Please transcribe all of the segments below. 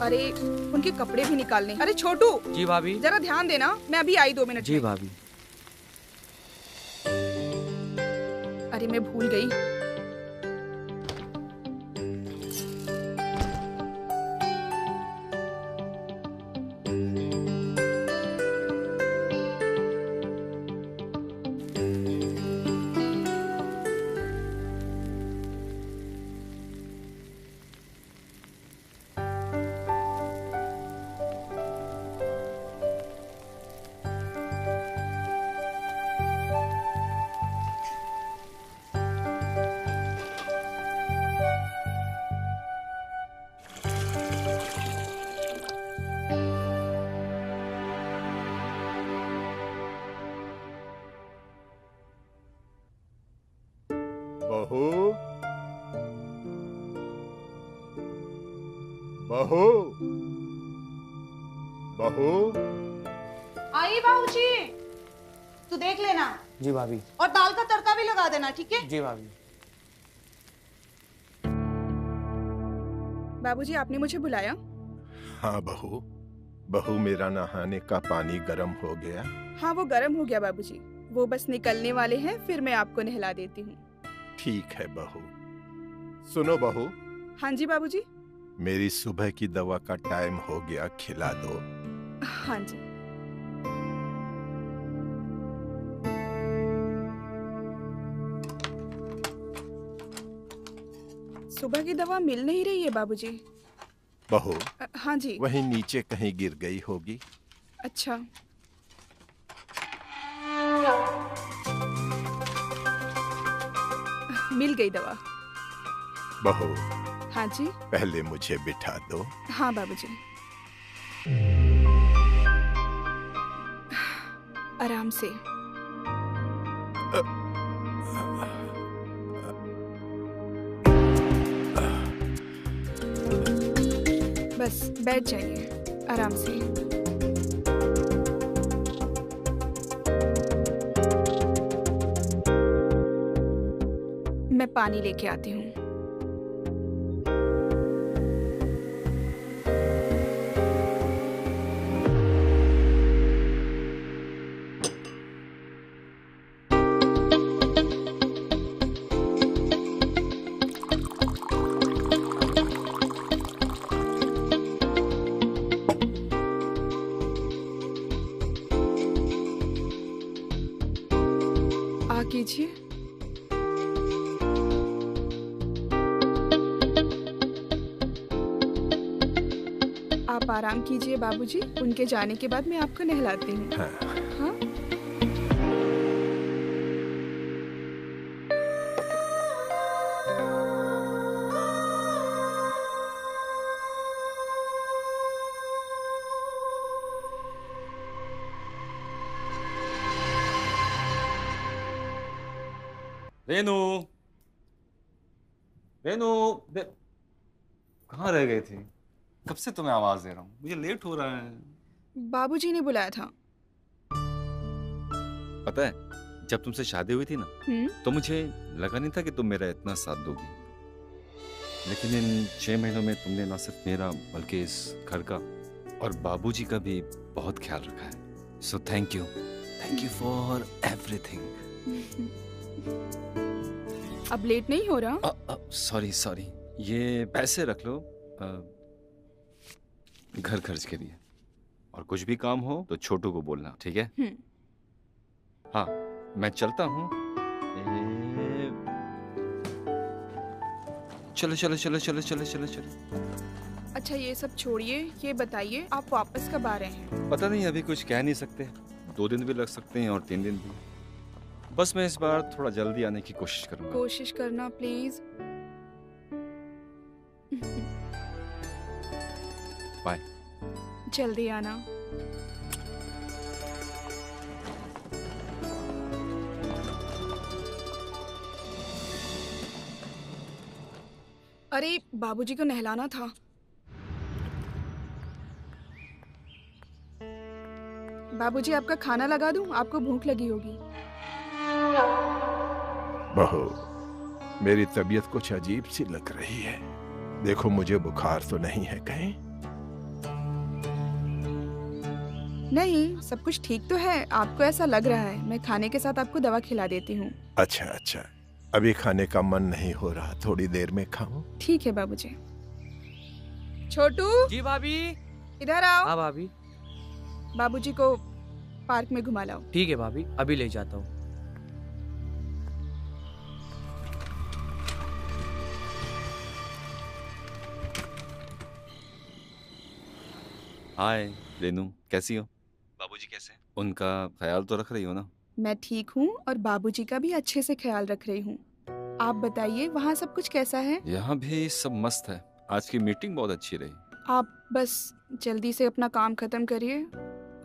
अरे उनके कपड़े भी निकालने। अरे छोटू। जी भाभी। जरा ध्यान देना, मैं अभी आई 2 मिनट। जी भाभी। अरे मैं भूल गई। बहू, बहू, बहू। आई बाबू जी, तू देख लेना। जी भाभी। और दाल का तड़का भी लगा देना, ठीक है? जी भाभी। बाबूजी आपने मुझे बुलाया? हाँ बहू, बहू मेरा नहाने का पानी गर्म हो गया। हाँ वो गर्म हो गया बाबूजी, वो बस निकलने वाले हैं, फिर मैं आपको नहला देती हूँ। ठीक है बहू। सुनो बहू। हाँ जी बाबूजी। मेरी सुबह की दवा का टाइम हो गया, खिला दो। हाँ जी। सुबह की दवा मिल नहीं रही है बाबूजी। बहू। हाँ जी। वहीं नीचे कहीं गिर गई होगी। अच्छा। मिल गई दवा। बहू। हाँ जी। पहले मुझे बिठा दो। हाँ बाबूजी। आराम से। बस बैठ जाइए आराम से। मैं पानी लेके आती हूँ। आ कीजिए। आप आराम कीजिए बाबूजी, उनके जाने के बाद मैं आपको नहलाती हूँ। हाँ। हाँ? रेनू, रेनू, कहाँ रह गए थे? कब से तुम्हें आवाज दे रहा हूँ, मुझे लेट हो रहा है। बाबूजी ने बुलाया था। पता है, जब तुमसे शादी हुई थी ना, तो मुझे लगा नहीं था कि तुम मेरा इतना साथ दोगी। लेकिन इन 6 महीनों में तुमने ना सिर्फ मेरा बल्कि इस घर का और बाबूजी का भी बहुत ख्याल रखा है। So thank you for everything. अब लेट नहीं हो रहा? सॉरी, ये पैसे रख लो घर खर्च के लिए, और कुछ भी काम हो तो छोटू को बोलना, ठीक है? हाँ, मैं चलता हूँ। चलो। अच्छा ये सब छोड़िए, ये बताइए आप वापस कब आ रहे हैं? पता नहीं, अभी कुछ कह नहीं सकते। 2 दिन भी लग सकते हैं और 3 दिन भी। बस मैं इस बार थोड़ा जल्दी आने की कोशिश करूंगा। कोशिश करना प्लीज। बाय। जल्दी आना। अरे बाबूजी को नहलाना था। बाबूजी आपका खाना लगा दूं? आपको भूख लगी होगी। बहू, मेरी तबीयत कुछ अजीब सी लग रही है। देखो मुझे बुखार तो नहीं है कहीं? नहीं, सब कुछ ठीक तो है। आपको ऐसा लग रहा है। मैं खाने के साथ आपको दवा खिला देती हूँ। अच्छा अच्छा, अभी खाने का मन नहीं हो रहा, थोड़ी देर में खाऊं। ठीक है बाबूजी। छोटू, जी भाभी। इधर आओ। हाँ भाभी। बाबूजी को पार्क में घुमा लाओ। ठीक है भाभी, अभी ले जाता हूँ। हाय रेनू, कैसी हो? बाबूजी कैसे हैं? उनका ख्याल तो रख रही हो ना? मैं ठीक हूँ और बाबूजी का भी अच्छे से ख्याल रख रही हूँ। आप बताइए, वहाँ सब कुछ कैसा है? यहाँ भी सब मस्त है। आज की मीटिंग बहुत अच्छी रही। आप बस जल्दी से अपना काम खत्म करिए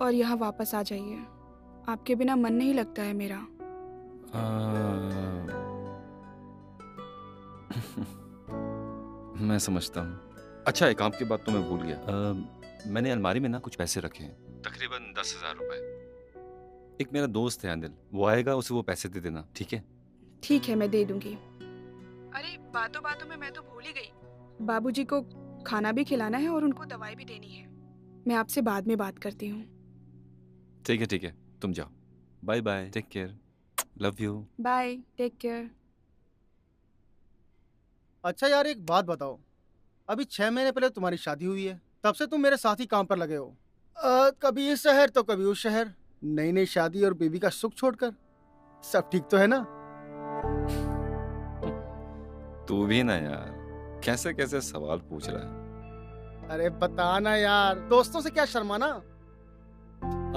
और यहाँ वापस आ जाइए। आपके बिना मन नहीं लगता है मेरा। मैं समझता हूँ। अच्छा, एक काम की बात तो मैं भूल गया। मैंने अलमारी में ना कुछ पैसे रखे हैं, तकरीबन 10,000 रुपए। एक मेरा दोस्त है अनिल, वो आएगा, उसे वो पैसे दे देना, ठीक है? ठीक है, मैं दे दूंगी। अरे बातों बातों में मैं तो भूल ही गई। बाबूजी को खाना भी खिलाना है और उनको दवाई भी देनी है। मैं आपसे बाद में बात करती हूँ। ठीक है, तुम जाओ। Bye bye, take care, love you. Bye, take care. अच्छा यार, एक बात बताओ, अभी 6 महीने पहले तुम्हारी शादी हुई है, तब से तुम मेरे साथ ही काम पर लगे हो। कभी इस शहर तो कभी उस शहर, नई नई शादी और बेबी का सुख छोड़कर। सब ठीक तो है ना? तू भी ना यार, कैसे कैसे सवाल पूछ रहा है। अरे बता ना यार, दोस्तों से क्या शर्माना।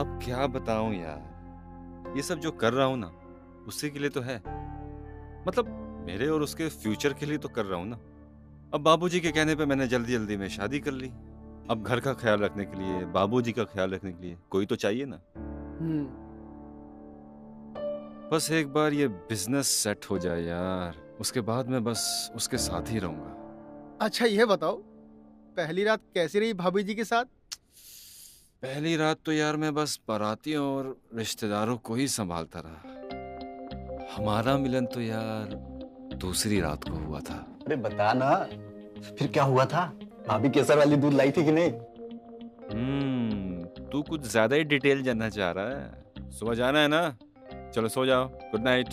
अब क्या बताऊं यार, ये सब जो कर रहा हूं ना, उसी के लिए तो है। मतलब मेरे और उसके फ्यूचर के लिए तो कर रहा हूं ना। अब बाबूजी के कहने पे मैंने जल्दी जल्दी में शादी कर ली। अब घर का ख्याल रखने के लिए, बाबूजी का ख्याल रखने के लिए कोई तो चाहिए ना। बस एक बार ये बिजनेस सेट हो जाए यार, उसके बाद मैं बस उसके साथ ही रहूंगा। अच्छा ये बताओ, पहली रात कैसी रही भाभी जी के साथ? पहली रात तो यार मैं बस बारातियों और रिश्तेदारों को ही संभालता रहा। हमारा मिलन तो यार दूसरी रात को हुआ था। अरे बता ना, फिर क्या हुआ था? भाभी केसर वाली दूध लाई थी कि नहीं? तू कुछ ज्यादा ही डिटेल जानना चाह रहा है। सुबह जाना है ना, चलो सो जाओ, गुड नाइट।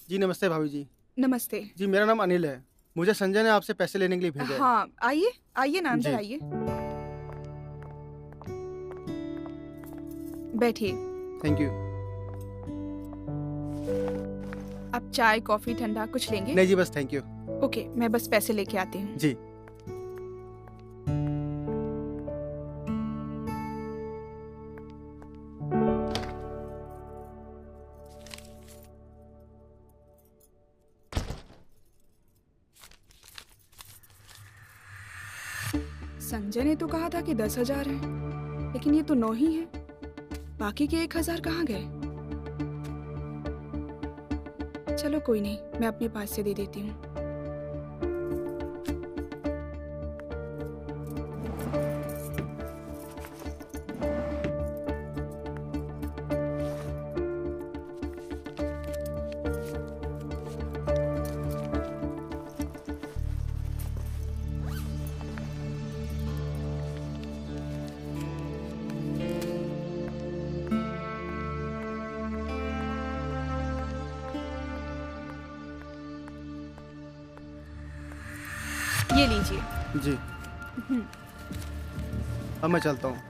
जी नमस्ते भाभी जी। नमस्ते। जी मेरा नाम अनिल है, मुझे संजय ने आपसे पैसे लेने के लिए भेजा है। हाँ, आइए आइए ना, अंदर जी। आइए, बैठिए। Thank you. आप चाय, कॉफी, ठंडा कुछ लेंगे? नहीं जी, बस थैंक यू। ओके, मैं बस पैसे लेके आती हूँ। जी। संजय ने तो कहा था कि 10,000 है, लेकिन ये तो 9 ही है। बाकी के 1,000 कहाँ गए? चलो कोई नहीं, मैं अपने पास से दे देती हूँ। ये लीजिए। जी। अब मैं चलता हूँ।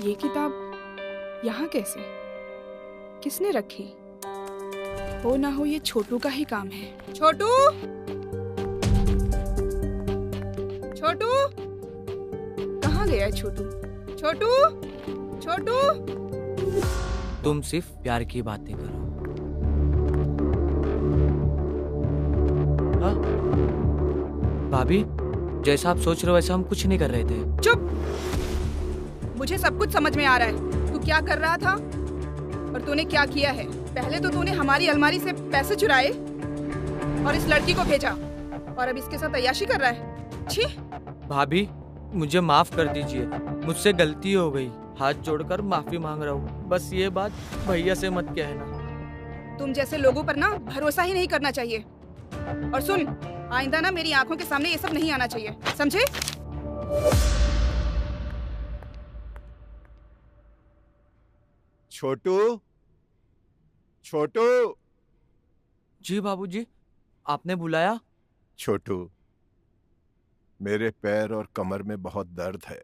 ये किताब यहाँ कैसे? किसने रखी? हो ना हो ये छोटू का ही काम है। छोटू, छोटू, कहाँ गया है छोटू? छोटू, छोटू। तुम सिर्फ प्यार की बातें करो। हाँ? भाभी, जैसा आप सोच रहे हो वैसा हम कुछ नहीं कर रहे थे। चुप! मुझे सब कुछ समझ में आ रहा है। तू क्या कर रहा था और तूने क्या किया है। पहले तो तूने हमारी अलमारी से पैसे चुराए और इस लड़की को भेजा और अब इसके साथ अय्याशी कर रहा है। छी! भाभी, मुझे माफ कर दीजिए, मुझसे गलती हो गई। हाथ जोड़कर माफी मांग रहा हूँ। बस ये बात भैया से मत कहना। तुम जैसे लोगों पर ना भरोसा ही नहीं करना चाहिए। और सुन, आइंदा ना मेरी आंखों के सामने ये सब नहीं आना चाहिए, समझे? छोटू, छोटू। जी बाबूजी, आपने बुलाया? छोटू, मेरे पैर और कमर में बहुत दर्द है।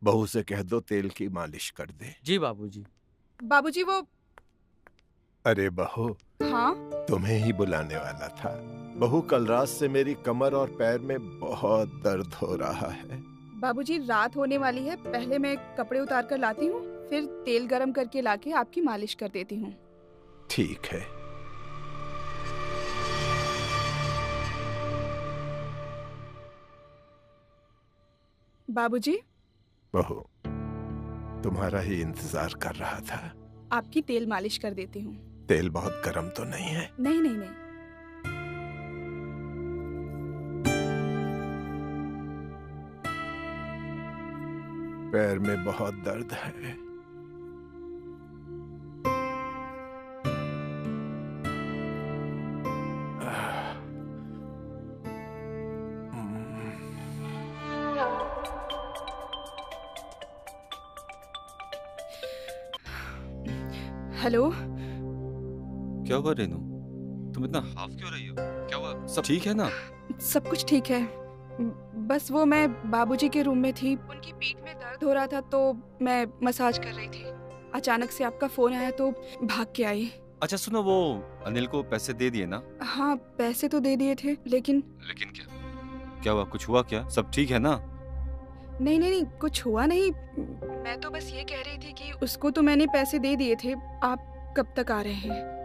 बहू से कह दो तेल की मालिश कर दे। जी बाबूजी। बाबूजी वो। अरे बहू। हाँ? तुम्हें ही बुलाने वाला था। बहू, कल रात से मेरी कमर और पैर में बहुत दर्द हो रहा है। बाबूजी, रात होने वाली है, पहले मैं कपड़े उतार कर लाती हूँ, फिर तेल गरम करके लाके आपकी मालिश कर देती हूँ। ठीक है। बाबूजी। बहू, तुम्हारा ही इंतजार कर रहा था। आपकी तेल मालिश कर देती हूँ। तेल बहुत गर्म तो नहीं है? नहीं नहीं नहीं। पैर में बहुत दर्द है। हेलो। क्या हुआ रेनू? तुम इतना हाफ क्यों रही हो? क्या हुआ? सब ठीक है ना? सब कुछ ठीक है, बस वो मैं बाबूजी के रूम में थी, उनकी पीठ में दर्द हो रहा था तो मैं मसाज कर रही थी। अचानक से आपका फोन आया तो भाग के आई। अच्छा सुनो, वो अनिल को पैसे दे दिए ना? हाँ, पैसे तो दे दिए थे, लेकिन क्या? क्या हुआ? कुछ हुआ क्या? सब ठीक है ना? नहीं नहीं नहीं, कुछ हुआ नहीं। मैं तो बस ये कह रही थी कि उसको तो मैंने पैसे दे दिए थे। आप कब तक आ रहे हैं?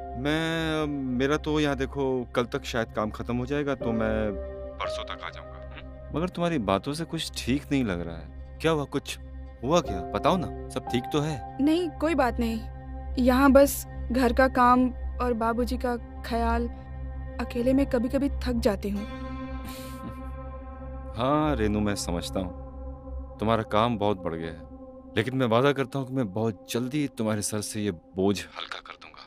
मेरा तो यहाँ देखो, कल तक शायद काम खत्म हो जाएगा तो मैं परसों तक आ जाऊंगा। मगर तुम्हारी बातों से कुछ ठीक नहीं लग रहा है। क्या हुआ? कुछ हुआ क्या? बताओ ना, सब ठीक तो है? नहीं, कोई बात नहीं। यहाँ बस घर का काम और बाबूजी का ख्याल, अकेले में कभी कभी थक जाती हूँ। हाँ रेनू, मैं समझता हूँ तुम्हारा काम बहुत बढ़ गया है, लेकिन मैं वादा करता हूँ कि मैं बहुत जल्दी तुम्हारे सर से ये बोझ हल्का कर दूंगा।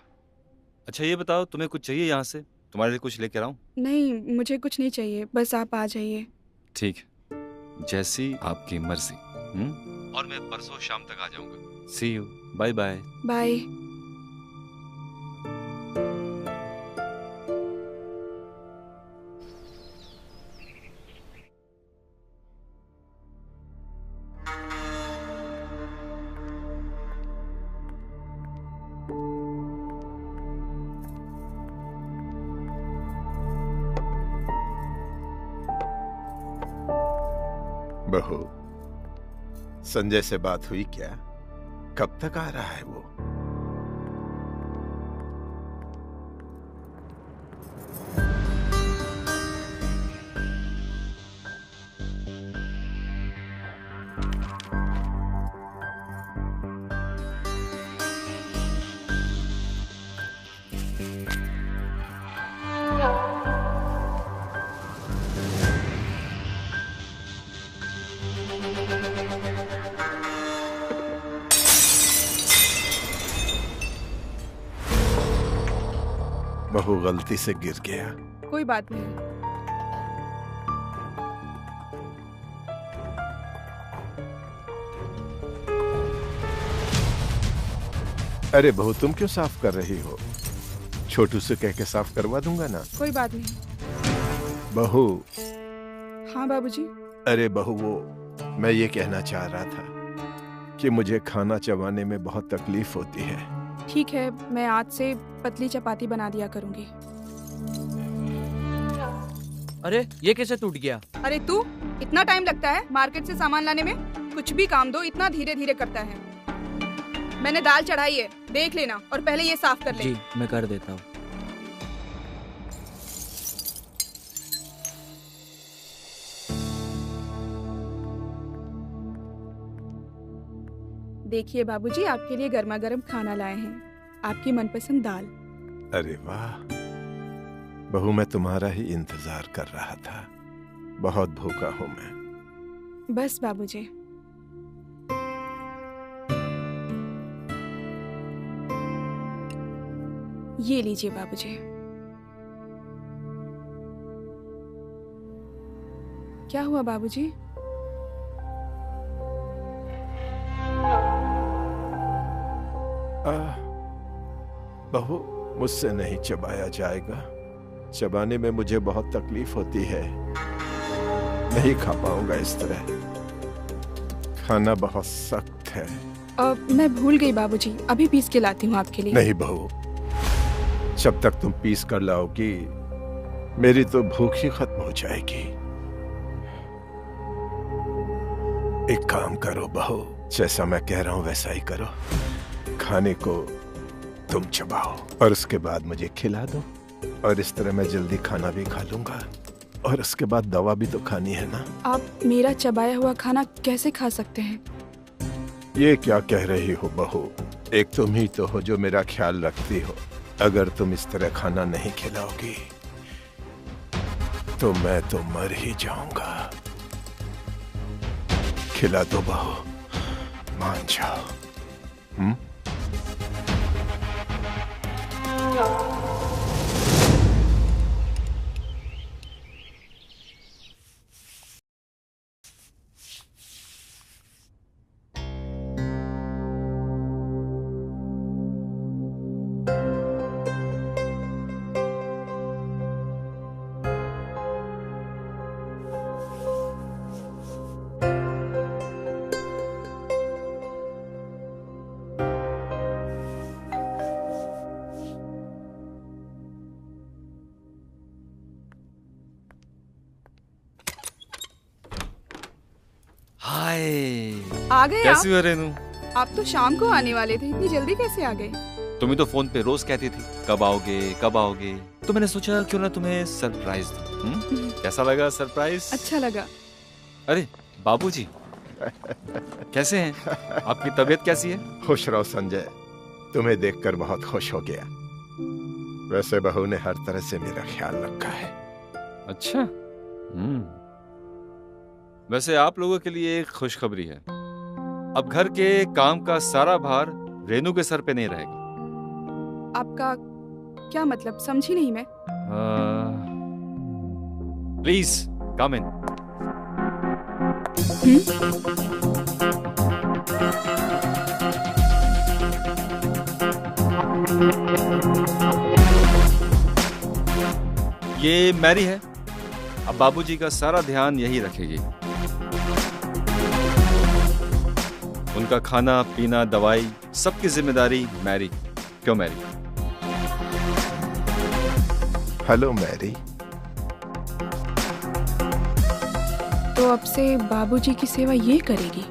अच्छा ये बताओ, तुम्हें कुछ चाहिए यहाँ से? तुम्हारे लिए कुछ लेकर आऊं? नहीं, मुझे कुछ नहीं चाहिए, बस आप आ जाइए। ठीक है, जैसी आपकी मर्जी। और मैं परसों शाम तक आ जाऊंगा। सी यू, बाय बाय। बाय। बहू, संजय से बात हुई क्या? कब तक आ रहा है वो? बहू गलती से गिर गया। कोई बात नहीं। अरे बहू, तुम क्यों साफ कर रही हो? छोटू से कह के साफ करवा दूंगा ना। कोई बात नहीं। बहू। हाँ बाबूजी। अरे बहू, वो मैं ये कहना चाह रहा था कि मुझे खाना चबाने में बहुत तकलीफ होती है। ठीक है, मैं आज से पतली चपाती बना दिया करूंगी। अरे ये कैसे टूट गया? अरे तू, इतना टाइम लगता है मार्केट से सामान लाने में? कुछ भी काम दो इतना धीरे धीरे करता है। मैंने दाल चढ़ाई है, देख लेना, और पहले ये साफ कर ले। जी मैं कर देता हूँ। देखिए बाबूजी, आपके लिए गर्मा गर्म खाना लाए हैं, आपकी मनपसंद दाल। अरे वाह बहू, मैं तुम्हारा ही इंतजार कर रहा था। बहुत भूखा हूं मैं। बस बाबूजी। ये लीजिए बाबूजी। क्या हुआ बाबूजी? बहू, मुझसे नहीं चबाया जाएगा। चबाने में मुझे बहुत तकलीफ होती है, नहीं खा पाऊंगा इस तरह। खाना बहुत सख्त है। मैं भूल गई बाबूजी, अभी पीस के लाती हूँ आपके लिए। नहीं बहू, जब तक तुम पीस कर लाओगी मेरी तो भूख ही खत्म हो जाएगी। एक काम करो बहू, जैसा मैं कह रहा हूं वैसा ही करो। खाने को तुम चबाओ और उसके बाद मुझे खिला दो, और इस तरह मैं जल्दी खाना भी खा लूंगा, और उसके बाद दवा भी तो खानी है ना। आप मेरा चबाया हुआ खाना कैसे खा सकते हैं? ये क्या कह रही हो बहू? एक तुम ही तो हो जो मेरा ख्याल रखती हो। अगर तुम इस तरह खाना नहीं खिलाओगी तो मैं तो मर ही जाऊंगा। खिला दो बहू, मान जाओ। आ गए कैसी आप? हो रेनू? आप तो शाम को आने वाले थे, इतनी जल्दी कैसे आ गए? तुम ही तो फोन पे रोज कहती थी कब आओगे कब आओगे, तो मैंने सोचा क्यों ना तुम्हें सरप्राइज दूं। कैसा लगा सरप्राइज? अच्छा लगा। अरे बाबूजी कैसे हैं? आपकी तबीयत कैसी है? खुश रहो संजय, तुम्हें देखकर बहुत खुश हो गया। वैसे बहू ने हर तरह से मेरा ख्याल रखा है। अच्छा। वैसे आप लोगों के लिए एक खुशखबरी है। अब घर के काम का सारा भार रेनू के सर पे नहीं रहेगा। आपका क्या मतलब? समझी नहीं मैं। प्लीज कम इन। ये मैरी है, अब बाबूजी का सारा ध्यान यही रखेगी। उनका खाना पीना दवाई सबकी जिम्मेदारी मैरी। क्यों मैरी? Hello Mary. तो अब से बाबूजी की सेवा ये करेगी?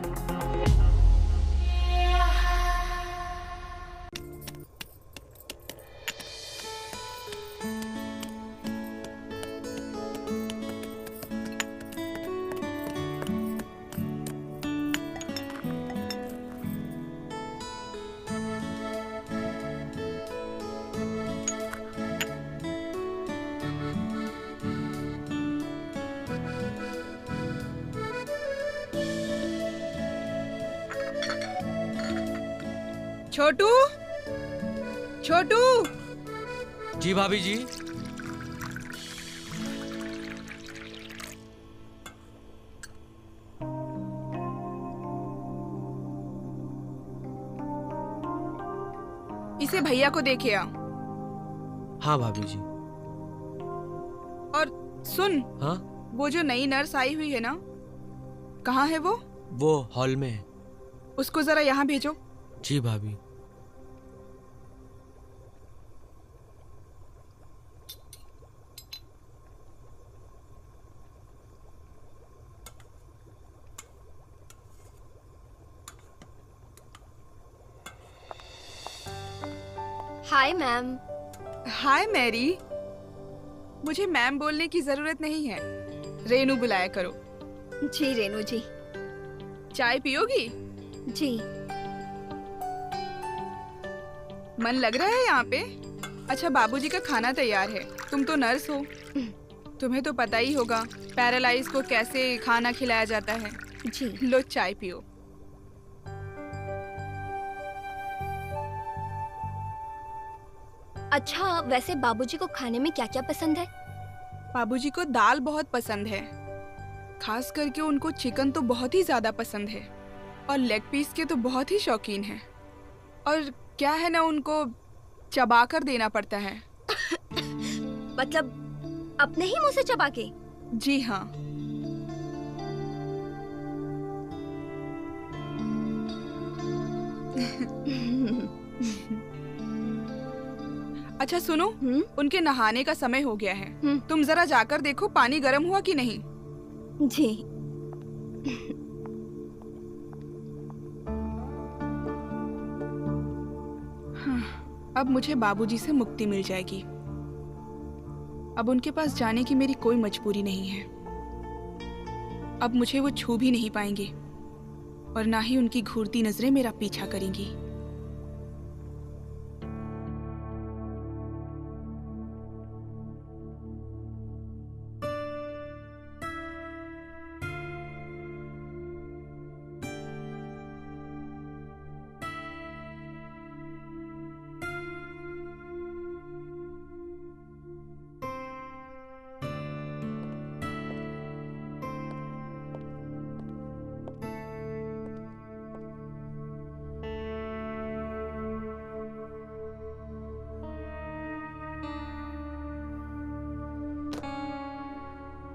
छोटू, छोटू। जी भाभी जी। इसे भैया को देखे आ। हाँ भाभी जी। और सुन, हाँ? वो जो नई नर्स आई हुई है ना, कहाँ है वो? वो हॉल में है। उसको जरा यहाँ भेजो। जी भाभी। Hi ma'am. Hi Mary. मुझे मैम बोलने की जरूरत नहीं है, रेनू बुलाया करो। जी रेनू जी। चाय पियोगी? जी। मन लग रहा है यहाँ पे? अच्छा, बाबूजी का खाना तैयार है। तुम तो नर्स हो, तुम्हें तो पता ही होगा पैरालाइज को कैसे खाना खिलाया जाता है। जी। लो चाय पियो। अच्छा, वैसे बाबूजी को खाने में क्या क्या पसंद है? बाबूजी को दाल बहुत पसंद है, खास करके उनको चिकन तो बहुत ही ज्यादा पसंद है, और लेग पीस के तो बहुत ही शौकीन है। और क्या है ना, उनको चबा कर देना पड़ता है। मतलब अपने ही मुंह से चबा के? जी हाँ। अच्छा सुनो, उनके नहाने का समय हो गया है। तुम जरा जाकर देखो पानी गर्म हुआ कि नहीं। जी। अब मुझे बाबूजी से मुक्ति मिल जाएगी। अब उनके पास जाने की मेरी कोई मजबूरी नहीं है। अब मुझे वो छू भी नहीं पाएंगे और ना ही उनकी घूरती नजरें मेरा पीछा करेंगी।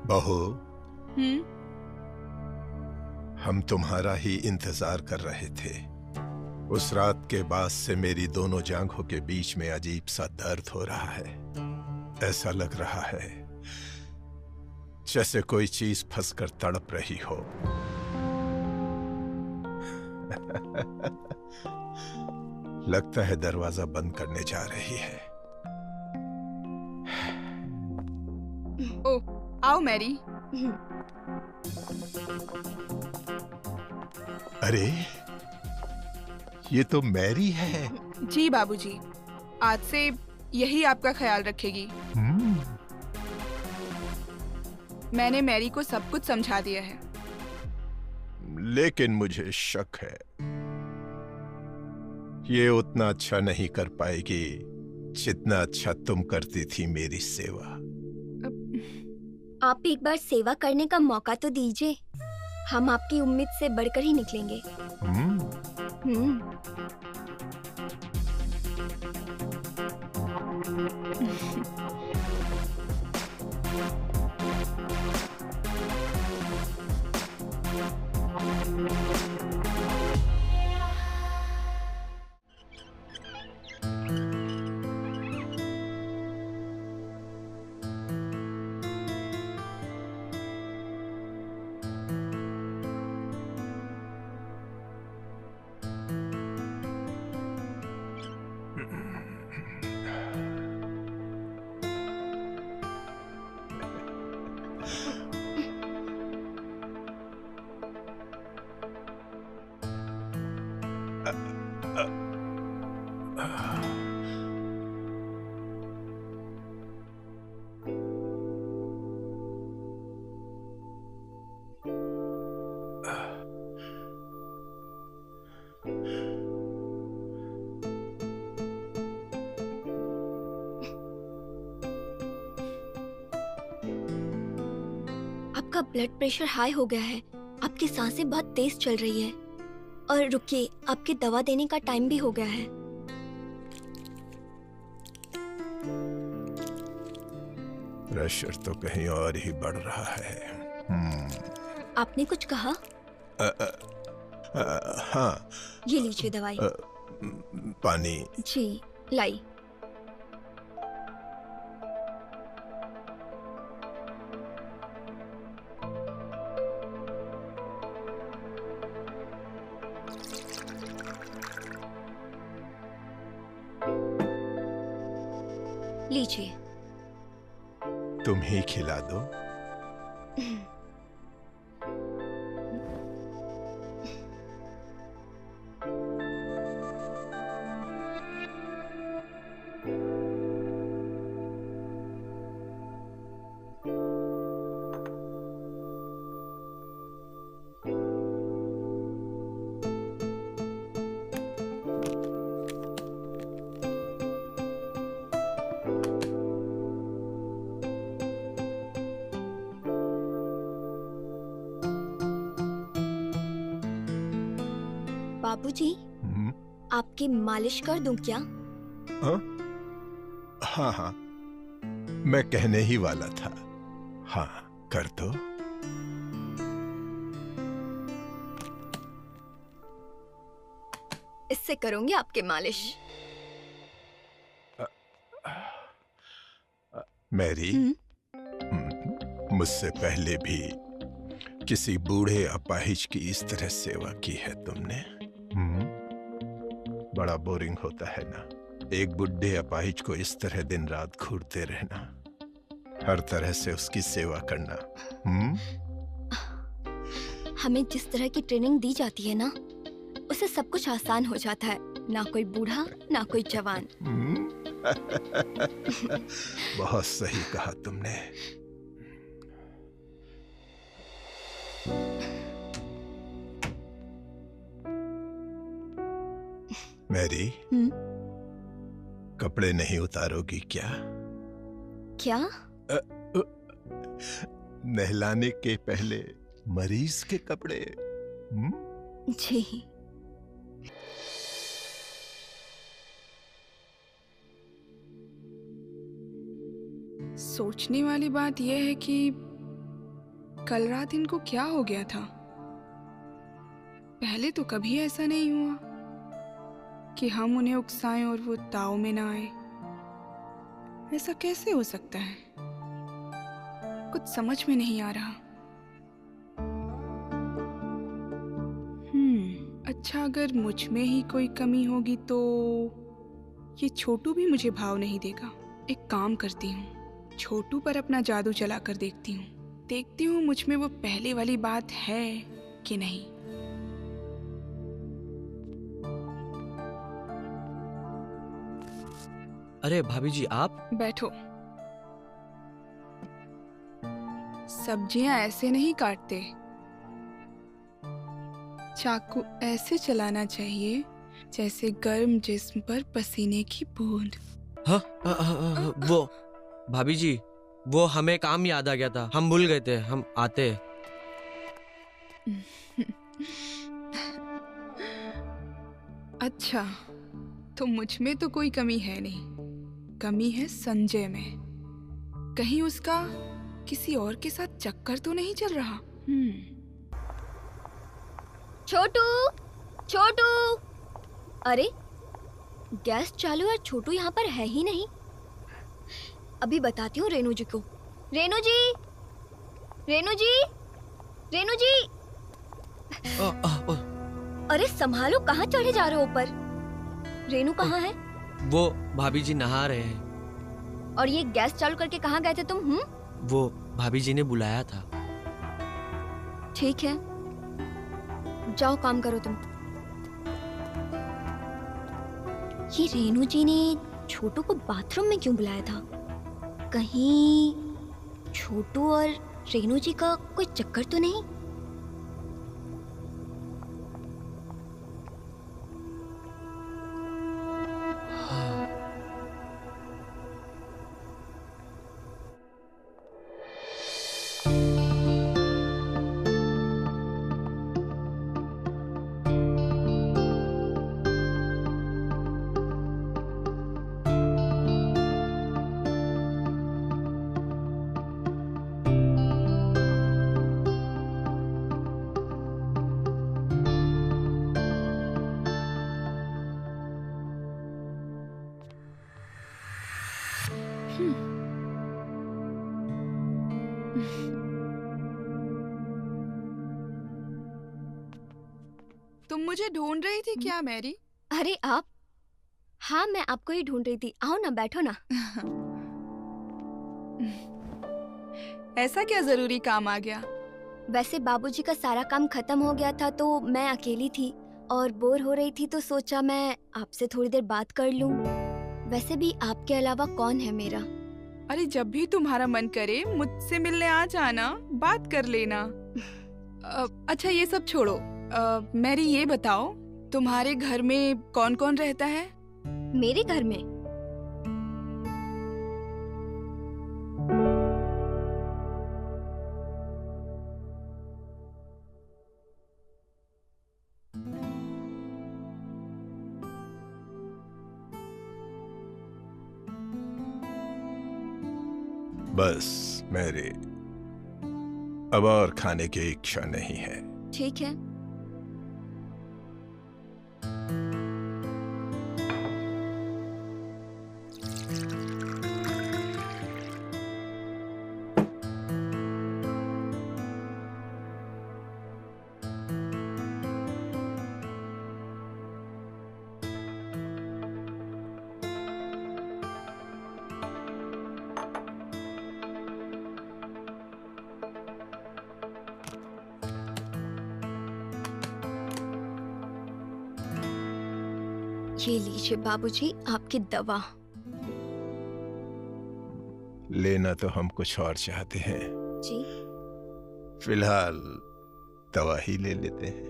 बहू, हम तुम्हारा ही इंतजार कर रहे थे। उस रात के बाद से मेरी दोनों जांघों के बीच में अजीब सा दर्द हो रहा है। ऐसा लग रहा है जैसे कोई चीज फंसकर तड़प रही हो। लगता है दरवाजा बंद करने जा रही है। ओ, आओ मैरी। अरे, ये तो मैरी है। जी बाबूजी, आज से यही आपका ख्याल रखेगी। मैंने मैरी को सब कुछ समझा दिया है। लेकिन मुझे शक है ये उतना अच्छा नहीं कर पाएगी जितना अच्छा तुम करती थी मेरी सेवा। आप एक बार सेवा करने का मौका तो दीजिए। हम आपकी उम्मीद से बढ़कर ही निकलेंगे। आपका ब्लड प्रेशर हाई हो गया है। आपकी सांसें बहुत तेज चल रही है। और रुकिए, आपकी दवा देने का टाइम भी हो गया है। प्रेशर तो कहीं और ही बढ़ रहा है। आपने कुछ कहा? हाँ। ये लीजिए दवाई। पानी। जी लाई। लीजिए। तुम ही खिला दो। बाबूजी, आपकी मालिश कर दूं क्या? हाँ हाँ, मैं कहने ही वाला था। हाँ, कर दो। इससे करूंगी आपकी मालिश। मैरी, मुझसे पहले भी किसी बूढ़े अपाहिज की इस तरह सेवा की है तुमने? बड़ा बोरिंग होता है ना, एक बुढ़े अपाहिज को इस तरह दिन रात घूरते रहना, हर तरह से उसकी सेवा करना। हमें जिस तरह की ट्रेनिंग दी जाती है ना, उससे सब कुछ आसान हो जाता है। ना कोई बूढ़ा, ना कोई जवान। बहुत सही कहा तुमने। मैरी, कपड़े नहीं उतारोगी क्या? क्या? नहलाने के पहले मरीज के कपड़े। जी। सोचने वाली बात यह है कि कल रात इनको क्या हो गया था। पहले तो कभी ऐसा नहीं हुआ कि हम उन्हें उकसाएं और वो ताव में ना आए। ऐसा कैसे हो सकता है? कुछ समझ में नहीं आ रहा। अच्छा, अगर मुझ में ही कोई कमी होगी तो ये छोटू भी मुझे भाव नहीं देगा। एक काम करती हूँ, छोटू पर अपना जादू चला कर देखती हूँ मुझ में वो पहले वाली बात है कि नहीं। अरे भाभी जी, आप बैठो। सब्जियां ऐसे नहीं काटते, चाकू ऐसे चलाना चाहिए जैसे गर्म जिस्म पर पसीने की बूंद। वो भाभी जी, वो हमें काम याद आ गया था, हम भूल गए थे, हम आते। अच्छा, तो मुझ में तो कोई कमी है नहीं, कमी है संजय में। कहीं उसका किसी और के साथ चक्कर तो नहीं चल रहा? छोटू, छोटू! अरे, गैस चालू और छोटू यहाँ पर है ही नहीं। अभी बताती हूँ रेनू जी को। रेनू जी, रेनू जी, रेनू जी! अरे संभालो, कहाँ चढ़े जा रहे हो ऊपर? रेनू कहाँ है? वो भाभी जी नहा रहे हैं। और ये गैस चालू करके कहाँ गए थे तुम? वो भाभी जी ने बुलाया था। ठीक है, जाओ काम करो तुम। ये रेनू जी ने छोटू को बाथरूम में क्यों बुलाया था? कहीं छोटू और रेनू जी का कोई चक्कर तो नहीं? तुम मुझे ढूंढ रही थी क्या मैरी? अरे आप? हाँ, मैं आपको ही ढूंढ रही थी। आओ ना, बैठो ना। ऐसा क्या जरूरी काम आ गया? वैसे बाबूजी का सारा काम खत्म हो गया था तो मैं अकेली थी और बोर हो रही थी तो सोचा मैं आपसे थोड़ी देर बात कर लूं। वैसे भी आपके अलावा कौन है मेरा? अरे जब भी तुम्हारा मन करे मुझसे मिलने आ जाना, बात कर लेना। अच्छा ये सब छोड़ो, मैरी ये बताओ तुम्हारे घर में कौन कौन रहता है? मेरे घर में? बस मेरे अब और खाने की इच्छा नहीं है। ठीक है। ये लीजिए बाबूजी आपकी दवा। लेना तो हम कुछ और चाहते हैं जी। फिलहाल दवा ही ले लेते हैं।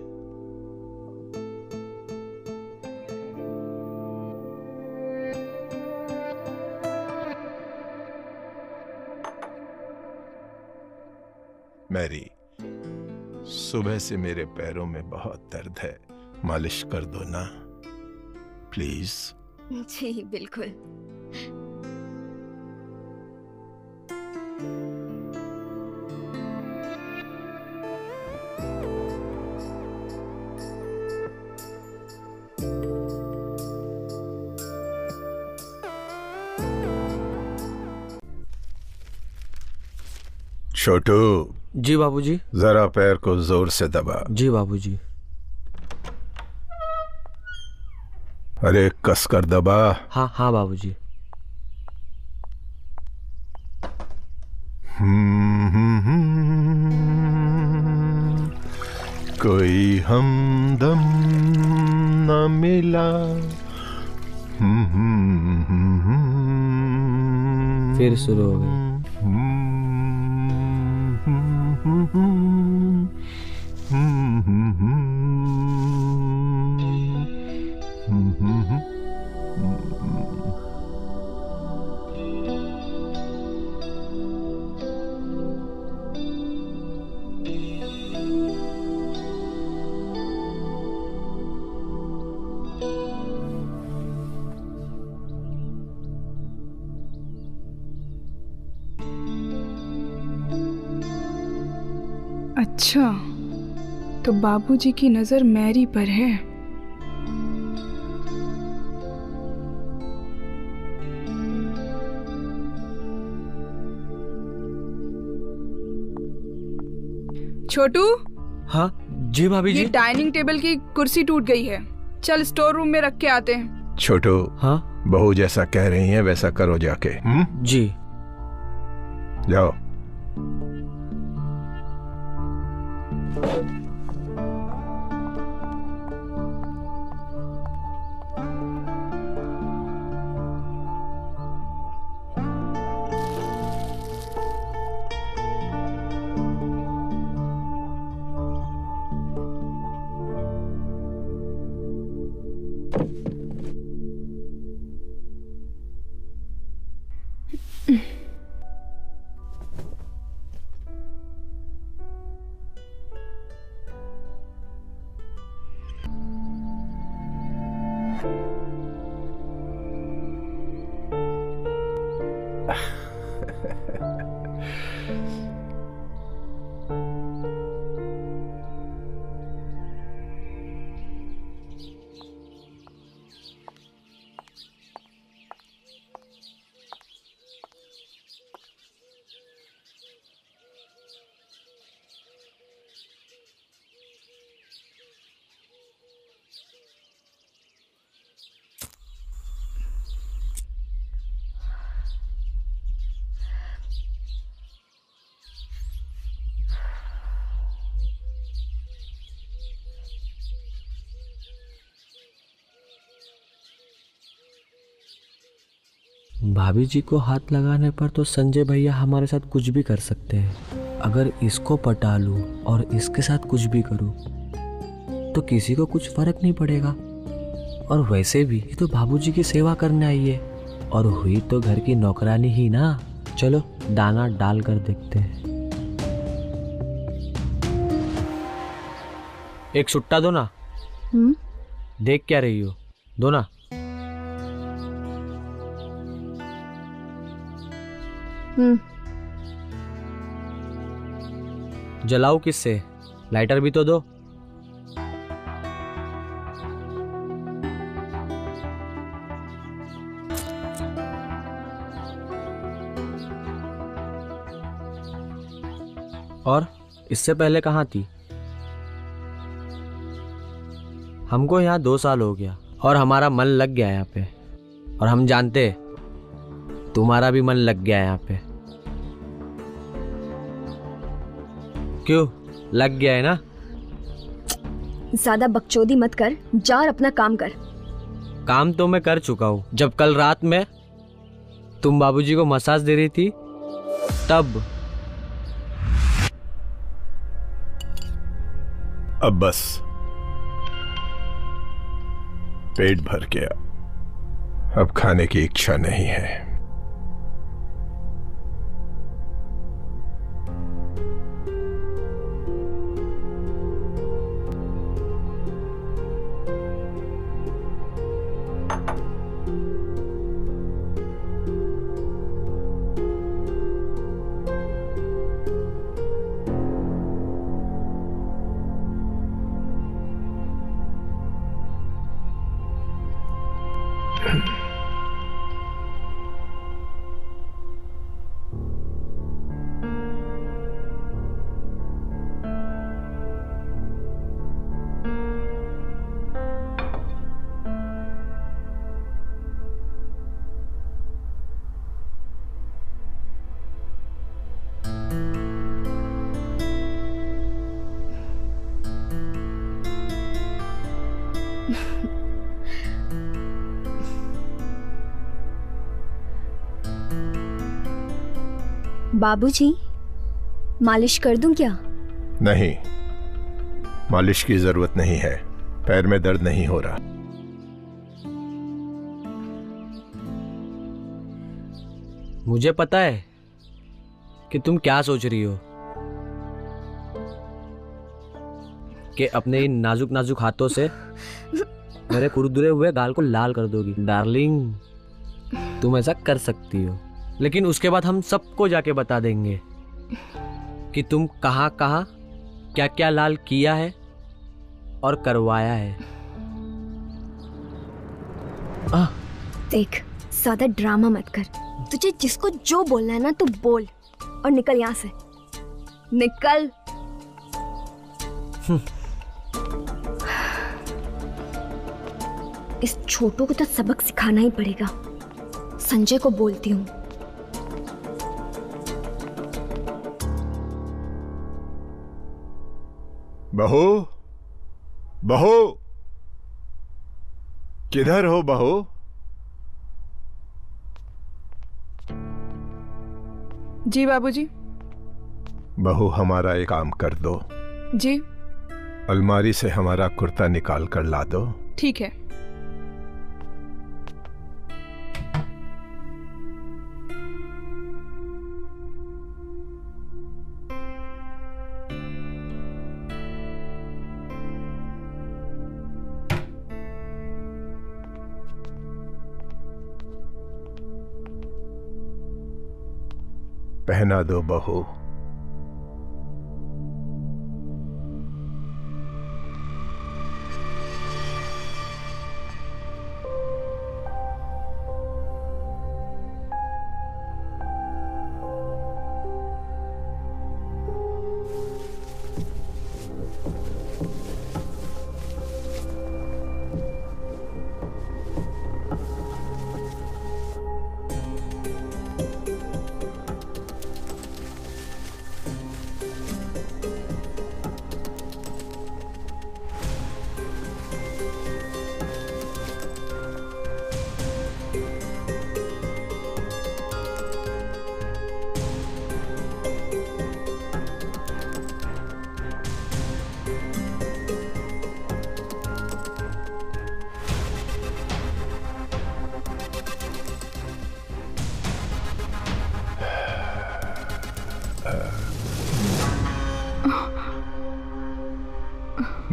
मैरी, सुबह से मेरे पैरों में बहुत दर्द है, मालिश कर दो ना प्लीज। जी बिल्कुल। छोटू। जी बाबूजी। जरा पैर को जोर से दबा। जी बाबूजी। अरे कस कर दबा। हाँ हाँ बाबूजी। कोई हमदम न मिला। फिर शुरू हो गई। अच्छा, तो बाबूजी की नजर मैरी पर है। छोटू। हाँ जी भाभी जी। ये डाइनिंग टेबल की कुर्सी टूट गई है, चल स्टोर रूम में रख के आते हैं। छोटू। हाँ बहू जैसा कह रही है वैसा करो जाके। जी। जाओ। भाभी जी को हाथ लगाने पर तो संजय भैया हमारे साथ कुछ भी कर सकते हैं। अगर इसको पटा लूं और इसके साथ कुछ भी करूं तो किसी को कुछ फर्क नहीं पड़ेगा। और वैसे भी ये तो बाबूजी की सेवा करने आई है और हुई तो घर की नौकरानी ही ना। चलो दाना डाल कर देखते हैं। एक सुट्टा दो ना। देख क्या रही हो, दो ना। जलाओ किससे, लाइटर भी तो दो। और इससे पहले कहाँ थी? हमको यहाँ 2 साल हो गया और हमारा मन लग गया यहाँ पे। और हम जानते तुम्हारा भी मन लग गया यहाँ पे। क्यों लग गया है ना? ज्यादा बकचोदी मत कर, जा और अपना काम कर। काम तो मैं कर चुका हूँ। जब कल रात में तुम बाबूजी को मसाज दे रही थी तब। अब बस पेट भर गया, अब खाने की इच्छा नहीं है। बाबूजी, मालिश कर दूं क्या? नहीं, मालिश की जरूरत नहीं है। पैर में दर्द नहीं हो रहा। मुझे पता है कि तुम क्या सोच रही हो, कि अपने इन नाजुक नाजुक हाथों से मेरे कुरदुरे हुए गाल को लाल कर दोगी। डार्लिंग, तुम ऐसा कर सकती हो, लेकिन उसके बाद हम सबको जाके बता देंगे कि तुम कहाँ कहाँ क्या क्या लाल किया है और करवाया है। देख, ज्यादा ड्रामा मत कर। तुझे जिसको जो बोलना है ना तू बोल और निकल यहाँ से, निकल। इस छोटू को तो सबक सिखाना ही पड़ेगा। संजय को बोलती हूँ। बहू, बहू, किधर हो बहू? जी बाबूजी। बहू, हमारा एक काम कर दो। जी। अलमारी से हमारा कुर्ता निकाल कर ला दो। ठीक है। पहना दो बहू।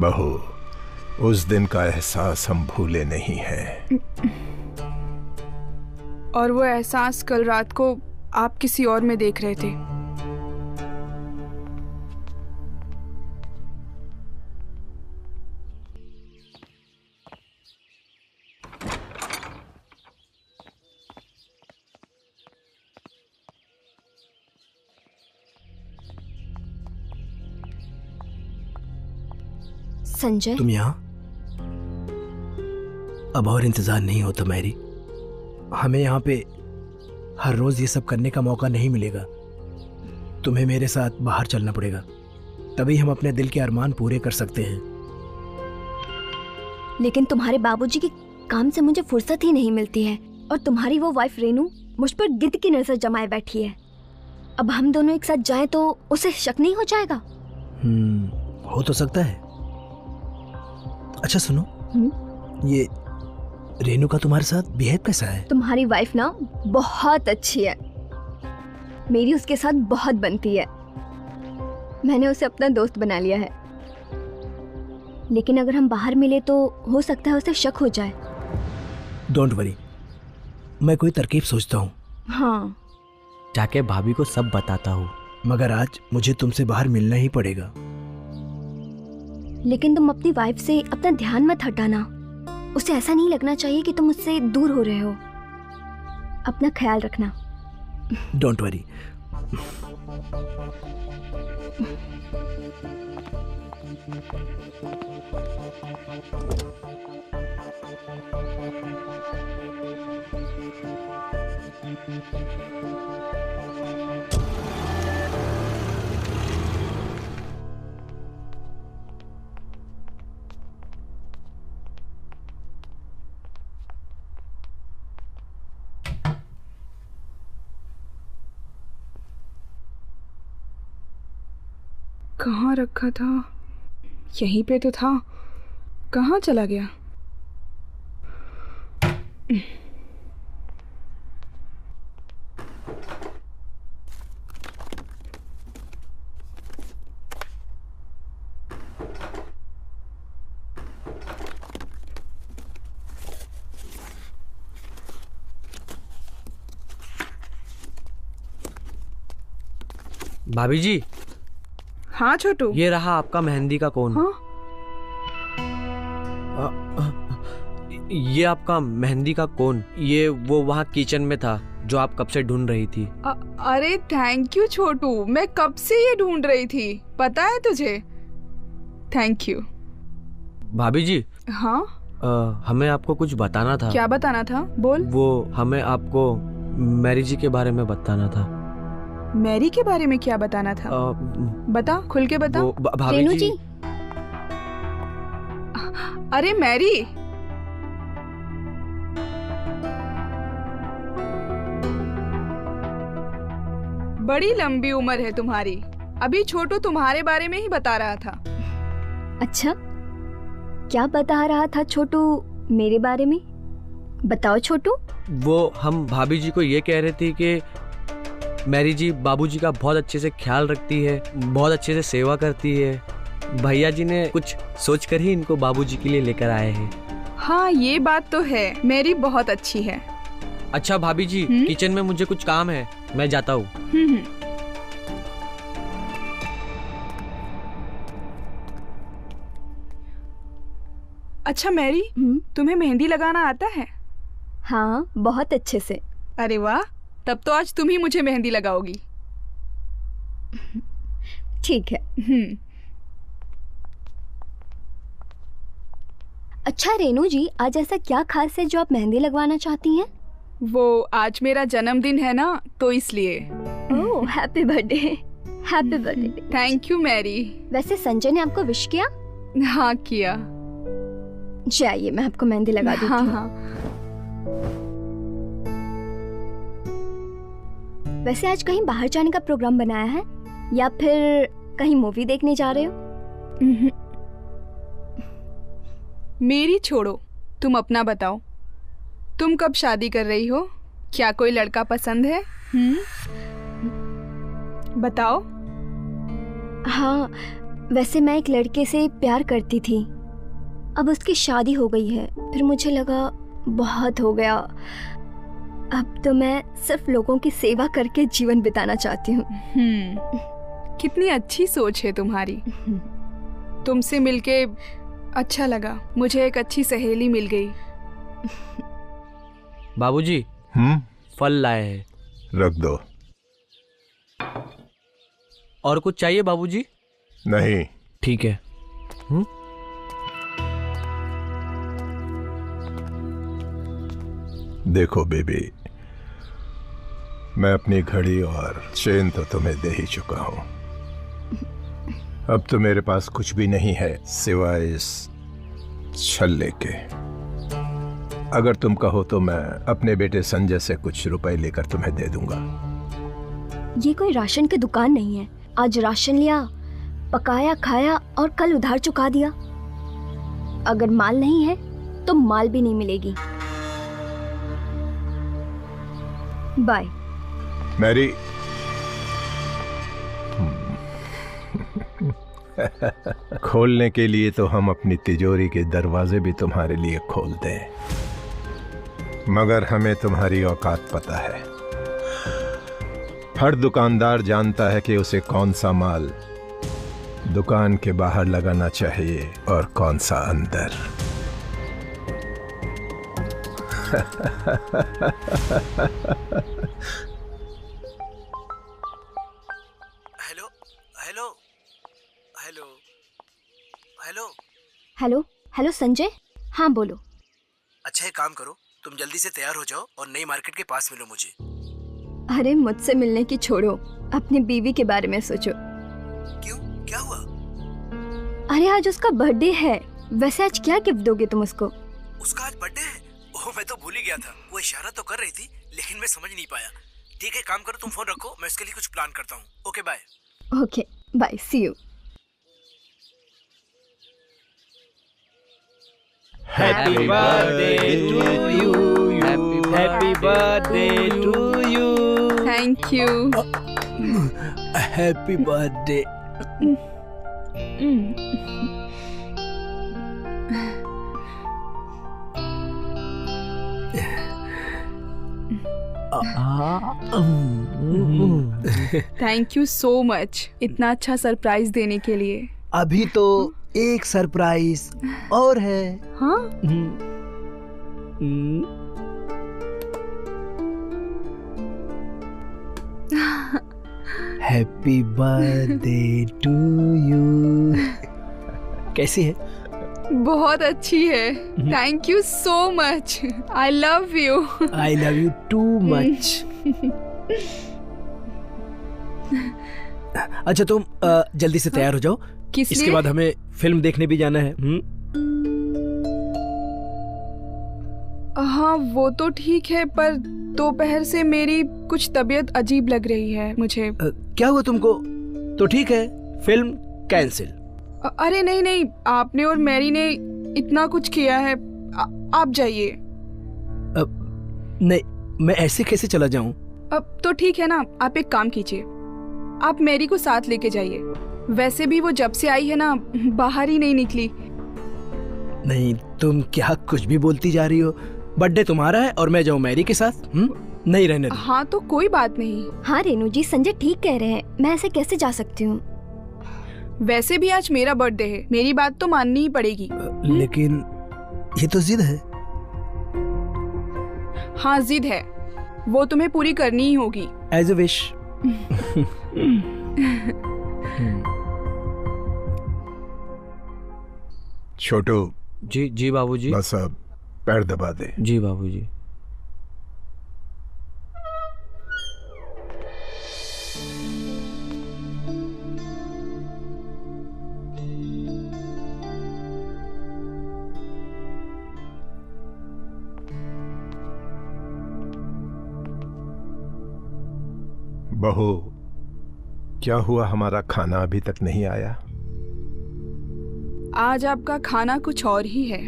बहू, उस दिन का एहसास हम भूले नहीं हैं। और वो एहसास कल रात को आप किसी और में देख रहे थे। संजय, तुम यहाँ? अब और इंतजार नहीं होता मैरी। हमें यहाँ पे हर रोज ये सब करने का मौका नहीं मिलेगा। तुम्हें मेरे साथ बाहर चलना पड़ेगा, तभी हम अपने दिल के अरमान पूरे कर सकते हैं। लेकिन तुम्हारे बाबूजी के काम से मुझे फुर्सत ही नहीं मिलती है, और तुम्हारी वो वाइफ रेनू मुझ पर गिद्ध की नजर जमाए बैठी है। अब हम दोनों एक साथ जाएं तो उसे शक नहीं हो जाएगा? हो तो सकता है। अच्छा सुनो, ये रेनू का तुम्हारे साथ बिहेव कैसा है? तुम्हारी वाइफ ना बहुत अच्छी है, मेरी उसके साथ बहुत बनती है। मैंने उसे अपना दोस्त बना लिया है, लेकिन अगर हम बाहर मिले तो हो सकता है उसे शक हो जाए। डोंट वरी, मैं कोई तरकीब सोचता हूँ। हाँ, जाके भाभी को सब बताता हूँ। मगर आज मुझे तुमसे बाहर मिलना ही पड़ेगा। लेकिन तुम अपनी वाइफ से अपना ध्यान मत हटाना। उसे ऐसा नहीं लगना चाहिए कि तुम उससे दूर हो रहे हो। अपना ख्याल रखना। Don't worry. कहाँ रखा था? यहीं पे तो था, कहाँ चला गया? भाभी जी। हाँ छोटू, ये रहा आपका मेहंदी का कोन। हाँ? ये आपका मेहंदी का कोन, ये वो वहाँ किचन में था जो आप कब से ढूंढ रही थी। अरे थैंक यू छोटू, मैं कब से ये ढूंढ रही थी, पता है तुझे? Thank you. भाभी जी। हाँ? हमें आपको कुछ बताना था। क्या बताना था? बोल। वो हमें आपको मैरी जी के बारे में बताना था। मैरी के बारे में क्या बताना था? बता, खुल के बता। रेनू जी। अरे मैरी, बड़ी लंबी उम्र है तुम्हारी। अभी छोटू तुम्हारे बारे में ही बता रहा था। अच्छा, क्या बता रहा था छोटू मेरे बारे में? बताओ छोटू। वो हम भाभी जी को ये कह रहे थे कि मैरी जी बाबूजी का बहुत अच्छे से ख्याल रखती है, बहुत अच्छे से सेवा करती है। भैया जी ने कुछ सोचकर ही इनको बाबूजी के लिए लेकर आए हैं। हाँ ये बात तो है, मैरी बहुत अच्छी है। अच्छा भाभी जी, किचन में मुझे कुछ काम है, मैं जाता हूँ। अच्छा मैरी, तुम्हें मेहंदी लगाना आता है? हाँ, बहुत अच्छे से। अरे वाह, तब तो आज तुम ही मुझे मेहंदी लगाओगी। ठीक है। अच्छा रेनू जी, आज ऐसा क्या खास है जो आप मेहंदी लगवाना चाहती हैं? वो आज मेरा जन्मदिन है ना, तो इसलिए। Oh, happy birthday. Happy birthday. Thank you Mary. वैसे संजय ने आपको विश किया? हाँ किया। जाइए, मैं आपको मेहंदी लगा देती हूँ। हाँ। वैसे आज कहीं बाहर जाने का प्रोग्राम बनाया है या फिर कहीं मूवी देखने जा रहे हो? मेरी छोड़ो, तुम अपना बताओ। तुम कब शादी कर रही हो? क्या कोई लड़का पसंद है? बताओ। हाँ, वैसे मैं एक लड़के से प्यार करती थी, अब उसकी शादी हो गई है। फिर मुझे लगा बहुत हो गया, अब तो मैं सिर्फ लोगों की सेवा करके जीवन बिताना चाहती हूँ। कितनी अच्छी सोच है तुम्हारी। तुमसे मिलके अच्छा लगा, मुझे एक अच्छी सहेली मिल गई। बाबूजी फल लाए हैं। रख दो। और कुछ चाहिए बाबूजी? नहीं। ठीक है। देखो बेबी, मैं अपनी घड़ी और चेन तो तुम्हें दे ही चुका हूं। अब तो मेरे पास कुछ भी नहीं है सिवाय इस छल्ले के। अगर तुम कहो तो मैं अपने बेटे संजय से कुछ रुपए लेकर तुम्हें दे दूंगा। ये कोई राशन की दुकान नहीं है। आज राशन लिया, पकाया, खाया और कल उधार चुका दिया। अगर माल नहीं है तो माल भी नहीं मिलेगी। बाय। मैरी, खोलने के लिए तो हम अपनी तिजोरी के दरवाजे भी तुम्हारे लिए खोल दें, मगर हमें तुम्हारी औकात पता है। हर दुकानदार जानता है कि उसे कौन सा माल दुकान के बाहर लगाना चाहिए और कौन सा अंदर। Hello hello hello hello hello hello Sanjay. हाँ बोलो। अच्छा एक काम करो, तुम जल्दी से तैयार हो जाओ और नई मार्केट के पास मिलो मुझे। अरे मुझसे मिलने की छोड़ो, अपनी बीवी के बारे में सोचो। क्यों, क्या हुआ? अरे आज उसका बर्थडे है। वैसे आज क्या गिफ्ट दोगे तुम उसको? उसका आज बर्थडे है? ओह मैं तो भूल ही गया था। वो इशारा तो कर रही थी लेकिन मैं समझ नहीं पाया। ठीक है काम करो, तुम फोन रखो, मैं उसके लिए कुछ प्लान करता हूँ। Okay bye. Okay bye, see you. Happy birthday to you, happy birthday to you. Thank you. Happy birthday. Thank you so much इतना अच्छा सरप्राइज देने के लिए। अभी तो एक सरप्राइज और है। हाँ? Happy birthday to you. कैसी है? बहुत अच्छी है। Thank you so much. I love you. I love you too much. अच्छा तुम जल्दी से तैयार हो जाओ, इसके बाद हमें फिल्म देखने भी जाना है। हाँ वो तो ठीक है, पर दोपहर से मेरी कुछ तबीयत अजीब लग रही है मुझे। क्या हुआ तुमको? तो ठीक है, फिल्म कैंसिल। अरे नहीं नहीं, आपने और मैरी ने इतना कुछ किया है, आप जाइए। नहीं, मैं ऐसे कैसे चला जाऊं? अब तो ठीक है ना, आप एक काम कीजिए, आप मैरी को साथ लेके जाइए। वैसे भी वो जब से आई है ना, बाहर ही नहीं निकली। नहीं, तुम क्या कुछ भी बोलती जा रही हो? बर्थडे तुम्हारा है और मैं जाऊं मैरी के साथ? नहीं रहने दो। हाँ तो कोई बात नहीं। हाँ रेनू जी, संजय ठीक कह रहे हैं, मैं ऐसे कैसे जा सकती हूँ? वैसे भी आज मेरा बर्थडे है, मेरी बात तो माननी ही पड़ेगी। लेकिन ये तो जिद है। हाँ जिद है, वो तुम्हें पूरी करनी ही होगी। As a wish. छोटू। जी जी बाबूजी। बस अब पैर दबा दे। जी बाबूजी। बहू, क्या हुआ, हमारा खाना अभी तक नहीं आया? आज आपका खाना कुछ और ही है।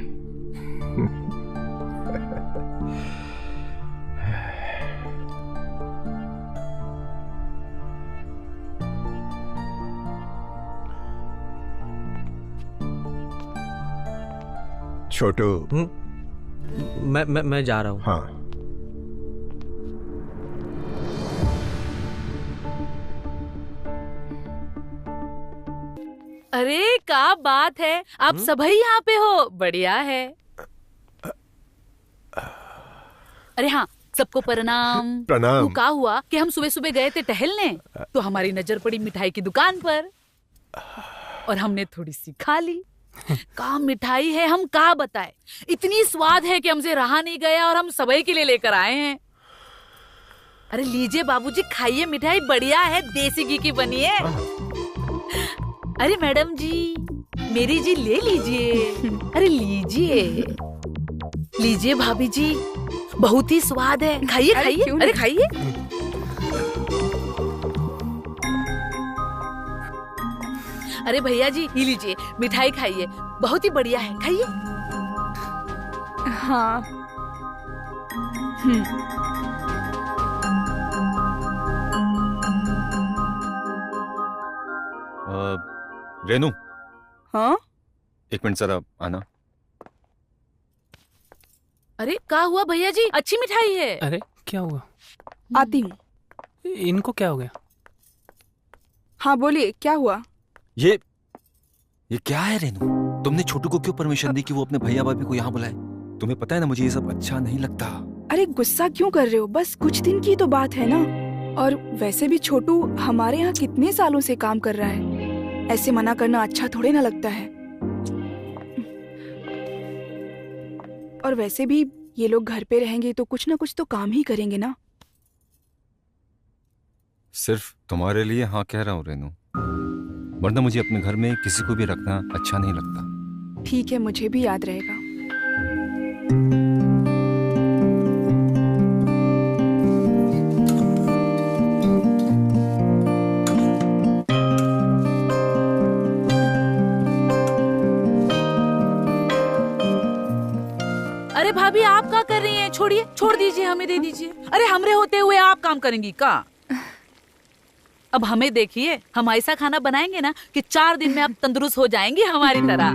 छोटू। मैं जा रहा हूँ। हाँ। अरे क्या बात है, आप सभी यहाँ पे हो, बढ़िया है। अरे हाँ, सबको प्रणाम। प्रणाम। वो क्या हुआ कि हम सुबह सुबह गए थे टहलने, तो हमारी नजर पड़ी मिठाई की दुकान पर और हमने थोड़ी सी खा ली। क्या मिठाई है, हम क्या बताए, इतनी स्वाद है कि हमसे रहा नहीं गया और हम सभी के लिए लेकर आए हैं। अरे लीजिए बाबूजी, खाइए, मिठाई बढ़िया है, देसी घी की बनी है। अरे मैडम जी, मेरी जी ले लीजिए। अरे लीजिए लीजिए भाभी जी, बहुत ही स्वाद है, खाइए खाइए। अरे खाइए। अरे भैया जी, ये लीजिए, मिठाई खाइए, बहुत ही बढ़िया है, खाइए। हाँ। रेनू। हाँ? एक मिनट जरा आना। अरे क्या हुआ भैया जी, अच्छी मिठाई है। अरे क्या हुआ? आती हूँ। इनको क्या हो गया? हाँ बोलिए, क्या हुआ? ये क्या है रेनू? तुमने छोटू को क्यों परमिशन दी कि वो अपने भैया भाभी को यहाँ बुलाए? तुम्हें पता है ना, मुझे ये सब अच्छा नहीं लगता। अरे गुस्सा क्यों कर रहे हो, बस कुछ दिन की तो बात है ना। और वैसे भी छोटू हमारे यहाँ कितने सालों से काम कर रहा है, ऐसे मना करना अच्छा थोड़े ना लगता है। और वैसे भी ये लोग घर पे रहेंगे तो कुछ ना कुछ तो काम ही करेंगे ना। सिर्फ तुम्हारे लिए हाँ कह रहा हूँ रेनू, वरना मुझे अपने घर में किसी को भी रखना अच्छा नहीं लगता। ठीक है, मुझे भी याद रहेगा। अरे भाभी, आप क्या कर रही हैं? छोड़िए, छोड़ दीजिए, हमें दे दीजिए। अरे हमरे होते हुए आप काम करेंगी का? अब हमें देखिए, हम ऐसा खाना बनाएंगे ना कि 4 दिन में आप तंदुरुस्त हो जाएंगी हमारी तरह।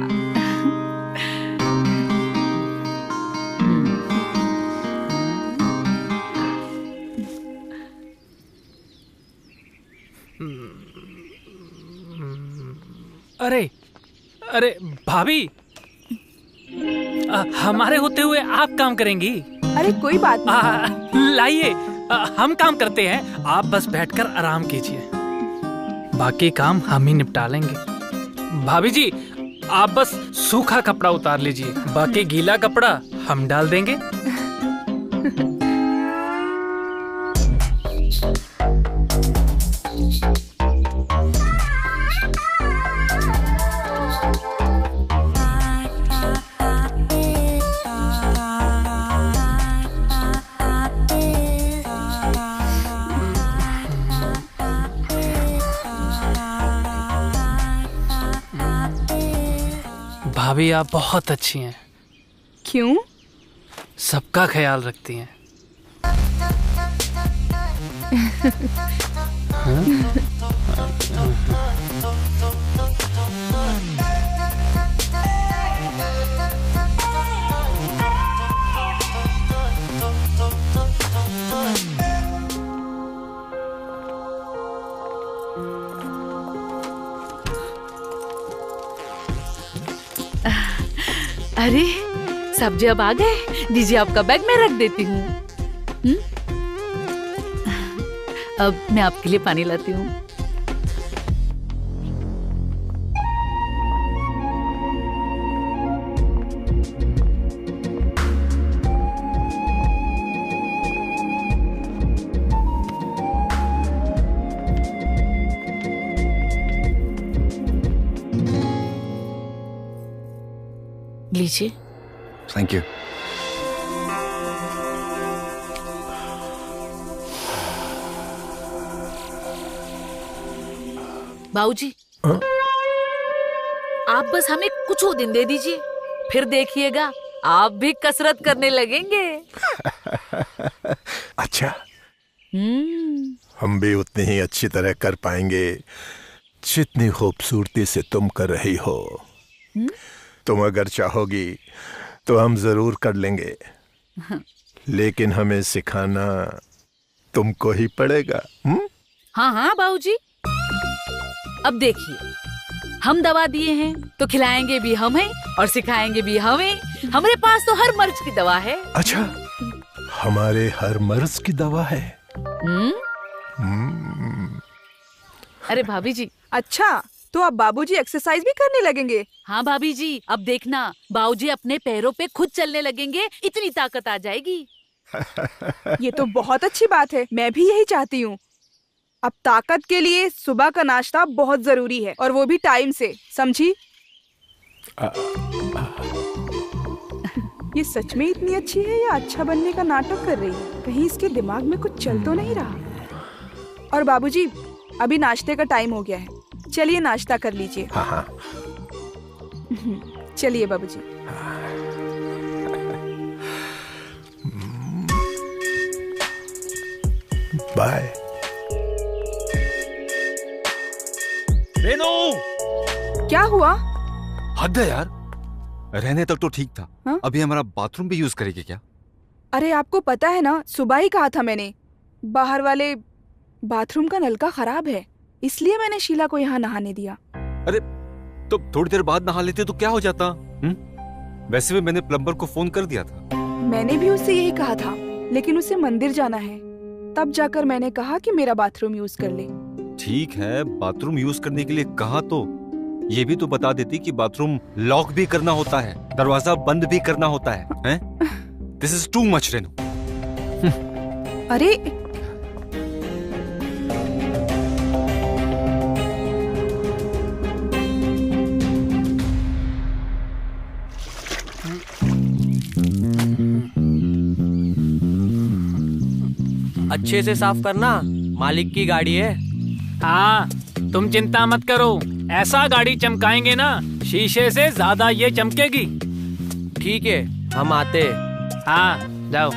अरे अरे भाभी, हमारे होते हुए आप काम करेंगी? अरे कोई बात नहीं। लाइए, हम काम करते हैं, आप बस बैठकर आराम कीजिए, बाकी काम हम ही निपटा लेंगे। भाभी जी, आप बस सूखा कपड़ा उतार लीजिए, बाकी गीला कपड़ा हम डाल देंगे। भाभी, आप बहुत अच्छी हैं। क्यों? सबका ख्याल रखती हैं। अरे सब्जी अब आ गए, दीजिए आपका बैग मैं रख देती हूँ। अब मैं आपके लिए पानी लाती हूँ। लीजिए। Thank you. बाबूजी, आप बस हमें कुछ दिन दे दीजिए, फिर देखिएगा आप भी कसरत करने लगेंगे। अच्छा, हम भी उतनी ही अच्छी तरह कर पाएंगे जितनी खूबसूरती से तुम कर रही हो। तुम अगर चाहोगी तो हम जरूर कर लेंगे, लेकिन हमें सिखाना तुमको ही पड़ेगा। हाँ हाँ बाबूजी, अब देखिए, हम दवा दिए हैं तो खिलाएंगे भी हम हैं और सिखाएंगे भी हमें। हमारे पास तो हर मर्ज की दवा है। अच्छा, हमारे हर मर्ज की दवा है। अरे भाभी जी। अच्छा, तो अब बाबूजी एक्सरसाइज भी करने लगेंगे? हाँ भाभी जी, अब देखना बाबूजी अपने पैरों पे खुद चलने लगेंगे, इतनी ताकत आ जाएगी। ये तो बहुत अच्छी बात है, मैं भी यही चाहती हूँ। अब ताकत के लिए सुबह का नाश्ता बहुत जरूरी है, और वो भी टाइम से, समझी? ये सच में इतनी अच्छी है या अच्छा बनने का नाटक कर रही है? कहीं इसके दिमाग में कुछ चल तो नहीं रहा? और बाबूजी, अभी नाश्ते का टाइम हो गया है, चलिए नाश्ता कर लीजिए। हाँ। चलिए बाबूजी। बाय। रेनू! क्या हुआ? हद है यार, रहने तक तो ठीक था। हा? अभी हमारा बाथरूम भी यूज करेगी क्या? अरे आपको पता है ना, सुबह ही कहा था मैंने, बाहर वाले बाथरूम का नलका खराब है, इसलिए मैंने शीला को यहाँ नहाने दिया। अरे तो थोड़ी देर बाद नहा लेते तो क्या हो जाता? वैसे भी मैंने प्लम्बर को फोन कर दिया था। मैंने भी उससे यही कहा था, लेकिन उसे मंदिर जाना है, तब जाकर मैंने कहा कि मेरा बाथरूम यूज कर ले। ठीक है, बाथरूम यूज करने के लिए कहा तो ये भी तो बता देती कि बाथरूम लॉक भी करना होता है, दरवाजा बंद भी करना होता है? This is too much Renu. अरे अच्छे से साफ करना, मालिक की गाड़ी है। हाँ, तुम चिंता मत करो, ऐसा गाड़ी चमकाएंगे ना, शीशे से ज्यादा ये चमकेगी। ठीक है, हम आते। हाँ, जाओ।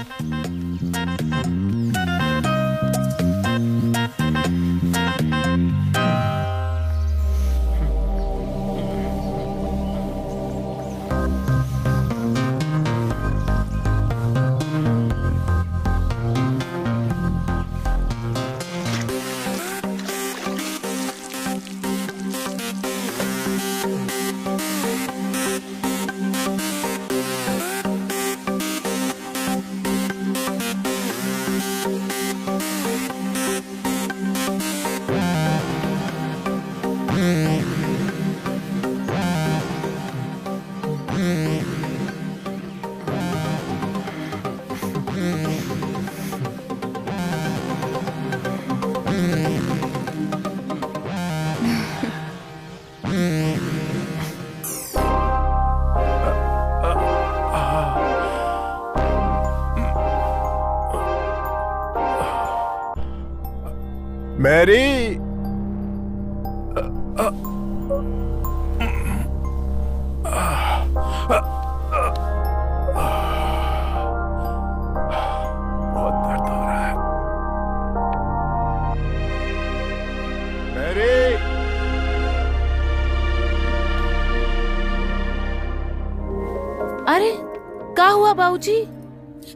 मैरी, बहुत दर्द हो रहा है। मैरी, अरे क्या हुआ बाबूजी?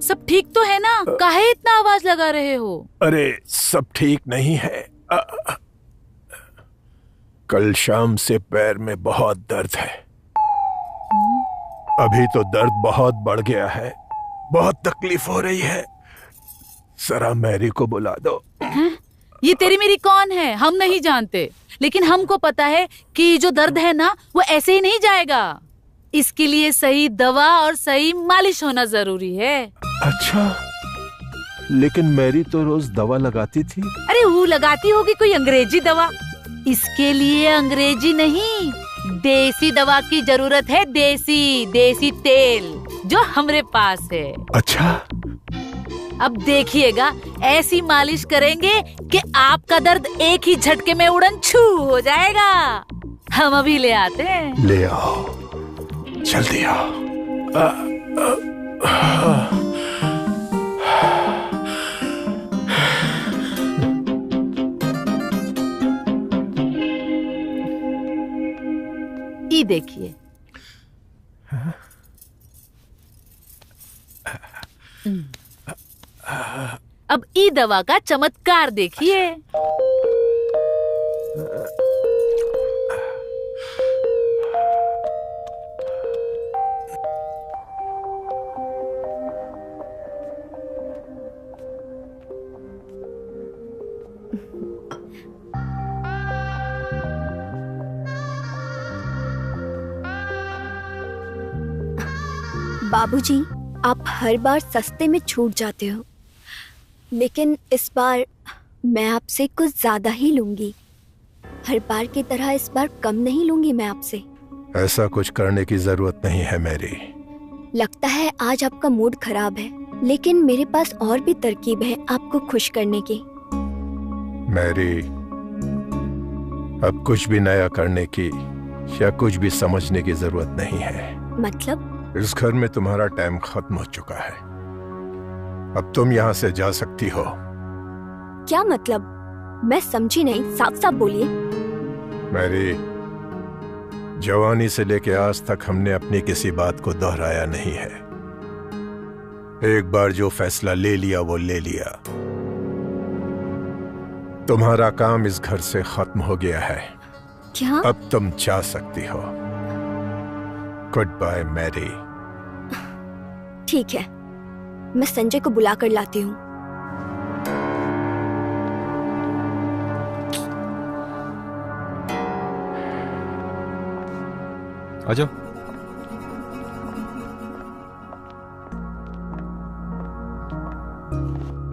सब ठीक तो है ना? काहे इतना आवाज लगा रहे हो? अरे सब ठीक नहीं है। कल शाम से पैर में बहुत दर्द है। अभी तो दर्द बहुत बढ़ गया है, बहुत तकलीफ हो रही है। जरा मैरी को बुला दो। ये तेरी मेरी कौन है? हम नहीं जानते, लेकिन हमको पता है कि जो दर्द है ना, वो ऐसे ही नहीं जाएगा। इसके लिए सही दवा और सही मालिश होना जरूरी है। अच्छा, लेकिन मैरी तो रोज दवा लगाती थी। अरे वो लगाती होगी कोई अंग्रेजी दवा। इसके लिए अंग्रेजी नहीं, देसी दवा की जरूरत है। देसी तेल जो हमरे पास है। अच्छा, अब देखिएगा, ऐसी मालिश करेंगे कि आपका दर्द एक ही झटके में उड़न छू हो जाएगा। हम अभी ले आते हैं। ले आओ, जल्दी आओ। ये देखिए। अब ई दवा का चमत्कार देखिए। बाबूजी, आप हर बार सस्ते में छूट जाते हो, लेकिन इस बार मैं आपसे कुछ ज्यादा ही लूंगी। हर बार की तरह इस बार कम नहीं लूंगी मैं आपसे। ऐसा कुछ करने की जरूरत नहीं है मैरी। लगता है आज आपका मूड खराब है, लेकिन मेरे पास और भी तरकीब है आपको खुश करने की। मैरी, अब कुछ भी नया करने की या कुछ भी समझने की जरूरत नहीं है। मतलब? इस घर में तुम्हारा टाइम खत्म हो चुका है। अब तुम यहाँ से जा सकती हो। क्या मतलब? मैं समझी नहीं, साफ साफ बोलिए। मैरी, जवानी से लेके आज तक हमने अपनी किसी बात को दोहराया नहीं है। एक बार जो फैसला ले लिया वो ले लिया। तुम्हारा काम इस घर से खत्म हो गया है। क्या? अब तुम जा सकती हो। Good bye Mary. ठीक है, मैं संजय को बुला कर लाती हूँ। आ जाओ।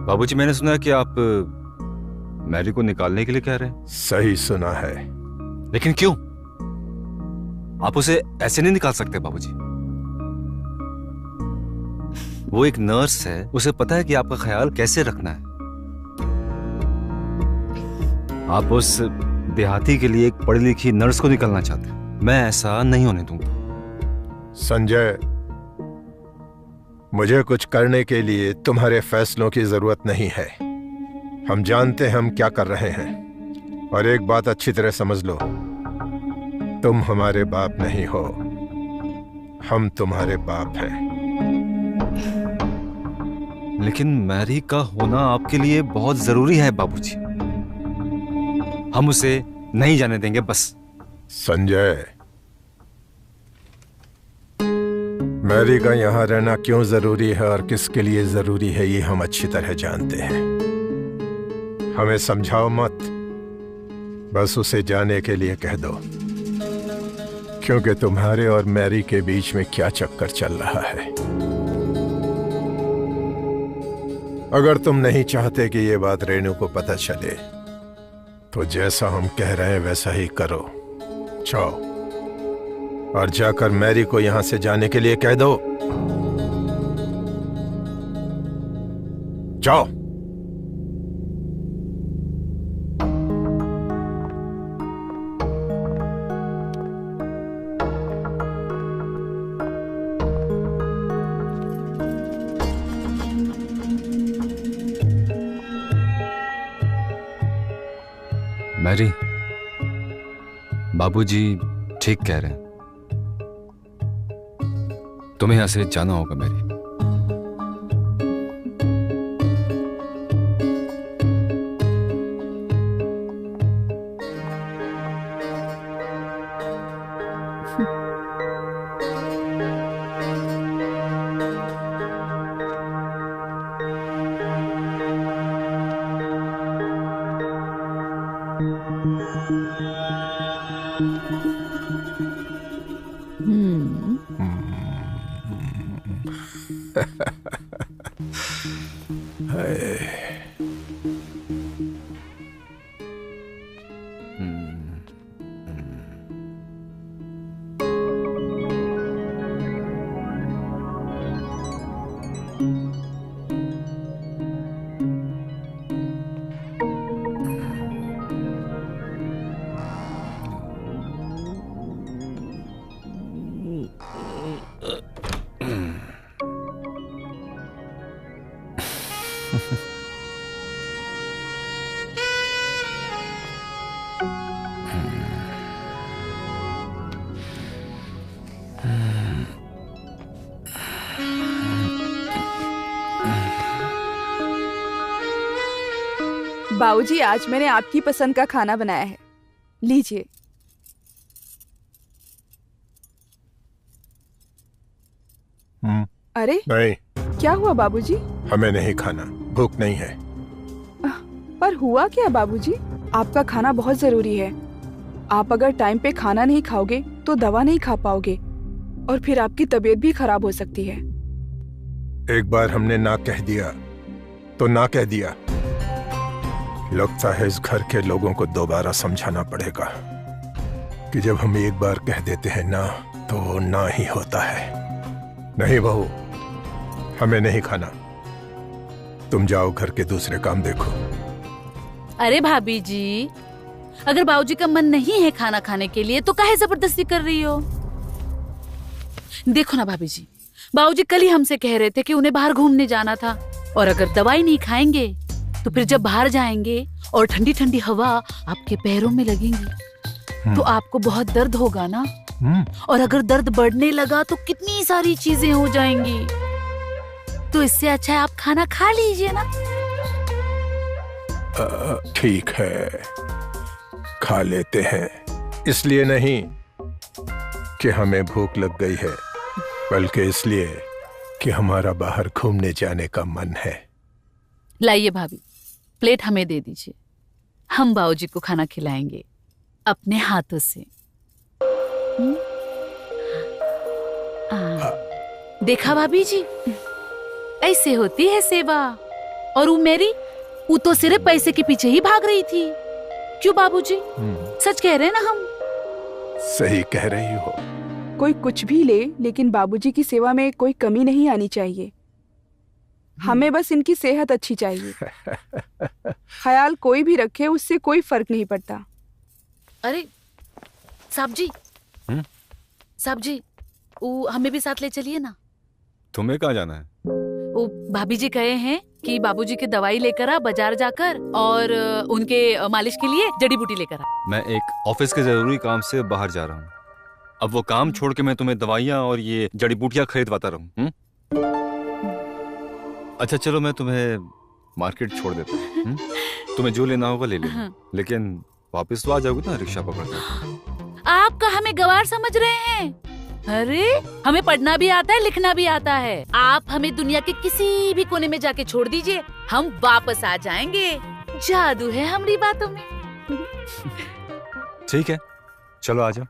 बाबूजी, मैंने सुना कि आप मैरी को निकालने के लिए कह रहे हैं। सही सुना है। लेकिन क्यों? आप उसे ऐसे नहीं निकाल सकते बाबूजी। वो एक नर्स है, उसे पता है कि आपका ख्याल कैसे रखना है। आप उस देहाती के लिए एक पढ़ी लिखी नर्स को निकालना चाहते हैं। मैं ऐसा नहीं होने दूंगा। संजय, मुझे कुछ करने के लिए तुम्हारे फैसलों की जरूरत नहीं है। हम जानते हैं हम क्या कर रहे हैं। और एक बात अच्छी तरह समझ लो, तुम हमारे बाप नहीं हो, हम तुम्हारे बाप हैं। लेकिन मैरी का होना आपके लिए बहुत जरूरी है बाबूजी। हम उसे नहीं जाने देंगे बस। संजय, मैरी का यहाँ रहना क्यों जरूरी है और किसके लिए जरूरी है ये हम अच्छी तरह जानते हैं। हमें समझाओ मत, बस उसे जाने के लिए कह दो। क्योंकि तुम्हारे और मैरी के बीच में क्या चक्कर चल रहा है। अगर तुम नहीं चाहते कि ये बात रेणु को पता चले, तो जैसा हम कह रहे हैं वैसा ही करो। जाओ और जाकर मैरी को यहां से जाने के लिए कह दो। जाओ। मैरी, बाबूजी ठीक कह रहे हैं। तुम्हें यहां से जाना होगा मैरी। बाबूजी, आज मैंने आपकी पसंद का खाना बनाया है, लीजिए। अरे नहीं, क्या हुआ बाबूजी? हमें नहीं खाना, भूख नहीं है। पर हुआ क्या बाबूजी? आपका खाना बहुत जरूरी है। आप अगर टाइम पे खाना नहीं खाओगे तो दवा नहीं खा पाओगे और फिर आपकी तबीयत भी खराब हो सकती है। एक बार हमने ना कह दिया तो ना कह दिया। लगता है इस घर के लोगों को दोबारा समझाना पड़ेगा कि जब हम एक बार कह देते हैं ना तो वो ना ही होता है। नहीं बहू, हमें नहीं खाना, तुम जाओ घर के दूसरे काम देखो। अरे भाभी जी, अगर बाबूजी का मन नहीं है खाना खाने के लिए तो काहे जबरदस्ती कर रही हो? देखो ना भाभी जी, बाबूजी कल ही हमसे कह रहे थे कि उन्हें बाहर घूमने जाना था, और अगर दवाई नहीं खाएंगे तो फिर जब बाहर जाएंगे और ठंडी ठंडी हवा आपके पैरों में लगेंगी तो आपको बहुत दर्द होगा ना, और अगर दर्द बढ़ने लगा तो कितनी सारी चीजें हो जाएंगी। तो इससे अच्छा है आप खाना खा लीजिए ना। ठीक है, खा लेते हैं। इसलिए नहीं कि हमें भूख लग गई है, बल्कि इसलिए कि हमारा बाहर घूमने जाने का मन है। लाइए भाभी, प्लेट हमें दे दीजिए, हम बाबूजी को खाना खिलाएंगे अपने हाथों से। देखा भाभी जी, ऐसे होती है सेवा। और वो मेरी, वो तो सिर्फ पैसे के पीछे ही भाग रही थी। क्यों बाबूजी, सच कह रहे हैं ना हम? सही कह रही हो। कोई कुछ भी ले, लेकिन बाबूजी की सेवा में कोई कमी नहीं आनी चाहिए। हमें बस इनकी सेहत अच्छी चाहिए। ख्याल कोई भी रखे, उससे कोई फर्क नहीं पड़ता। अरे साहब जी, साहब जी, वो हमें भी साथ ले चलिए ना। तुम्हें कहाँ जाना है? वो भाभी जी कहे हैं कि बाबूजी की दवाई लेकर आ बाजार जाकर, और उनके मालिश के लिए जड़ी बूटी लेकर आ। मैं एक ऑफिस के जरूरी काम से बाहर जा रहा हूँ। अब वो काम छोड़ के मैं तुम्हें दवाइयाँ और ये जड़ी बूटियाँ खरीदवाता रहूँ? अच्छा चलो, मैं तुम्हें मार्केट छोड़ देता हूँ। तुम्हें जो लेना होगा ले लेना, लेकिन वापस तो आ जाओगे ना रिक्शा पकड़कर। आपका हमें गवार समझ रहे हैं? अरे हमें पढ़ना भी आता है, लिखना भी आता है। आप हमें दुनिया के किसी भी कोने में जाके छोड़ दीजिए, हम वापस आ जाएंगे। जादू है हमारी बातों में। ठीक है, चलो आ जाओ।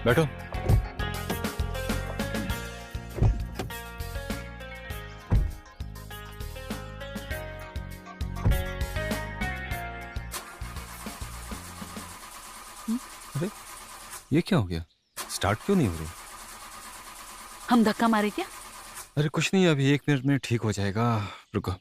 बैठो। अरे ये क्या हो गया? स्टार्ट क्यों नहीं हो रही? हम धक्का मारे क्या? अरे कुछ नहीं, अभी 1 मिनट में ठीक हो जाएगा, रुको।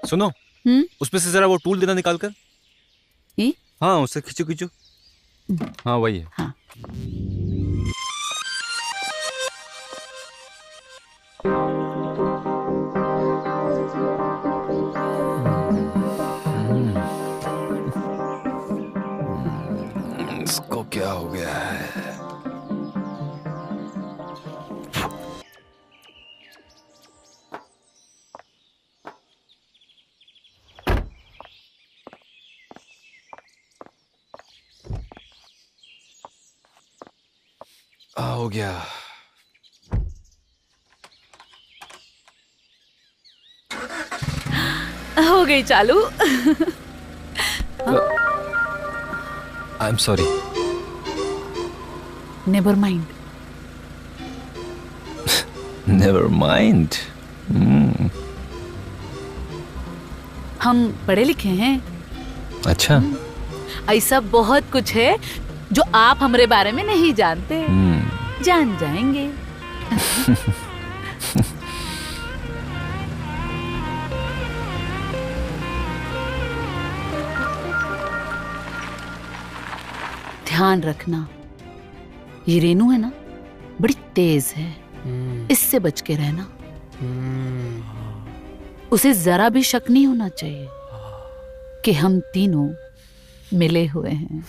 सुनो, उसमें से जरा वो टूल देना निकाल कर। हाँ, उससे खींचो खींचो। हाँ वही है। हाँ। इसको क्या हो गया है? हो गया। हो गई चालू। I am sorry. Never mind. Never mind. हम पढ़े लिखे हैं। अच्छा। ऐसा बहुत कुछ है जो आप हमारे बारे में नहीं जानते। जान जाएंगे। ध्यान रखना, ये रेनू है ना, बड़ी तेज है, इससे बच के रहना। उसे जरा भी शक नहीं होना चाहिए कि हम तीनों मिले हुए हैं।